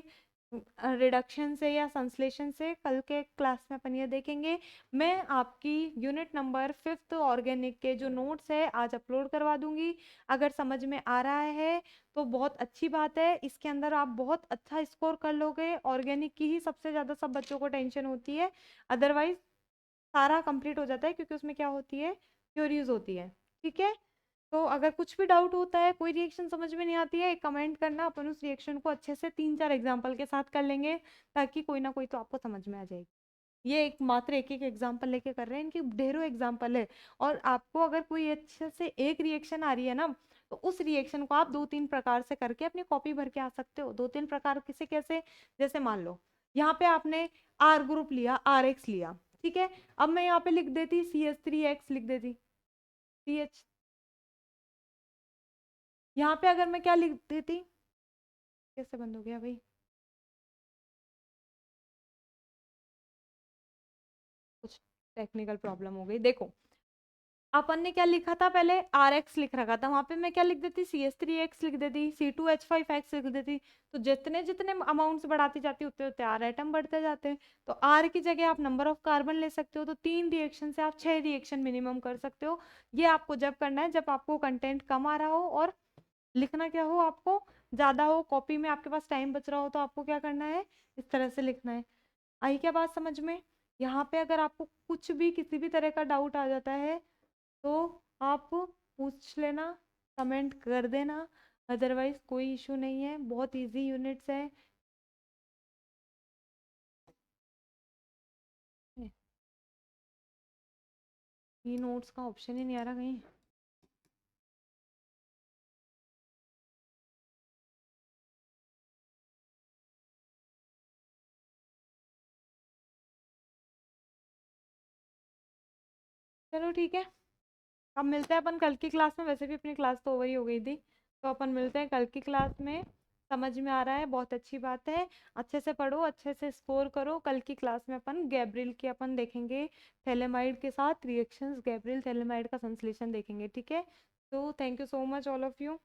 रिडक्शन से या संश्लेषण से। कल के क्लास में अपन ये देखेंगे। मैं आपकी यूनिट नंबर 5th ऑर्गेनिक के जो नोट्स है आज अपलोड करवा दूंगी। अगर समझ में आ रहा है तो बहुत अच्छी बात है, इसके अंदर आप बहुत अच्छा स्कोर कर लोगे। ऑर्गेनिक की ही सबसे ज़्यादा सब बच्चों को टेंशन होती है, अदरवाइज सारा कंप्लीट हो जाता है, क्योंकि उसमें क्या होती है, थ्योरीज होती है। ठीक है, तो अगर कुछ भी डाउट होता है, कोई रिएक्शन समझ में नहीं आती है, एक कमेंट करना, अपन उस रिएक्शन को अच्छे से 3-4 एग्जाम्पल के साथ कर लेंगे, ताकि कोई ना कोई तो आपको समझ में आ जाएगी। ये एक मात्र एक एक एग्जाम्पल लेके कर रहे हैं, इनकी ढेरों एग्जाम्पल है। और आपको अगर कोई अच्छे से एक रिएक्शन आ रही है ना, तो उस रिएक्शन को आप 2-3 प्रकार से करके अपनी कॉपी भर के आ सकते हो। 2-3 प्रकार किसे कैसे? जैसे मान लो यहाँ पे आपने R ग्रुप लिया, RX लिया, ठीक है। अब मैं यहाँ पे लिख देती CH3X, लिख देती CH। यहाँ पे अगर मैं क्या लिख देती, कैसे बंद हो गया भाई, कुछ टेक्निकल प्रॉब्लम हो गई। देखो अपन ने क्या लिखा था, पहले RX लिख रखा था, वहां पे मैं क्या लिख देती, CH3X लिख देती, C2H5X लिख देती। तो जितने जितने अमाउंट्स बढ़ाती जाती उतने उतने R एटम बढ़ते जाते हैं। तो R की जगह आप नंबर ऑफ कार्बन ले सकते हो, तो 3 रिएक्शन से आप 6 रिएक्शन मिनिमम कर सकते हो। ये आपको जब करना है जब आपको कंटेंट कम आ रहा हो और लिखना क्या हो, आपको ज्यादा हो, कॉपी में आपके पास टाइम बच रहा हो, तो आपको क्या करना है, इस तरह से लिखना है। आई क्या बात समझ में? यहाँ पे अगर आपको कुछ भी किसी भी तरह का डाउट आ जाता है तो आप पूछ लेना, कमेंट कर देना, अदरवाइज कोई इशू नहीं है, बहुत इजी यूनिट्स है। ये नोट्स का ऑप्शन ही नहीं आ रहा कहीं। चलो ठीक है, अब मिलते हैं अपन कल की क्लास में। वैसे भी अपनी क्लास तो ओवर ही हो गई थी, तो अपन मिलते हैं कल की क्लास में। समझ में आ रहा है, बहुत अच्छी बात है। अच्छे से पढ़ो, अच्छे से स्कोर करो। कल की क्लास में अपन गैब्रिल की अपन देखेंगे, थैलेमाइड के साथ रिएक्शंस, गैब्रिल थैलेमाइड का संश्लेषण देखेंगे। ठीक है, तो thank you so much all of you.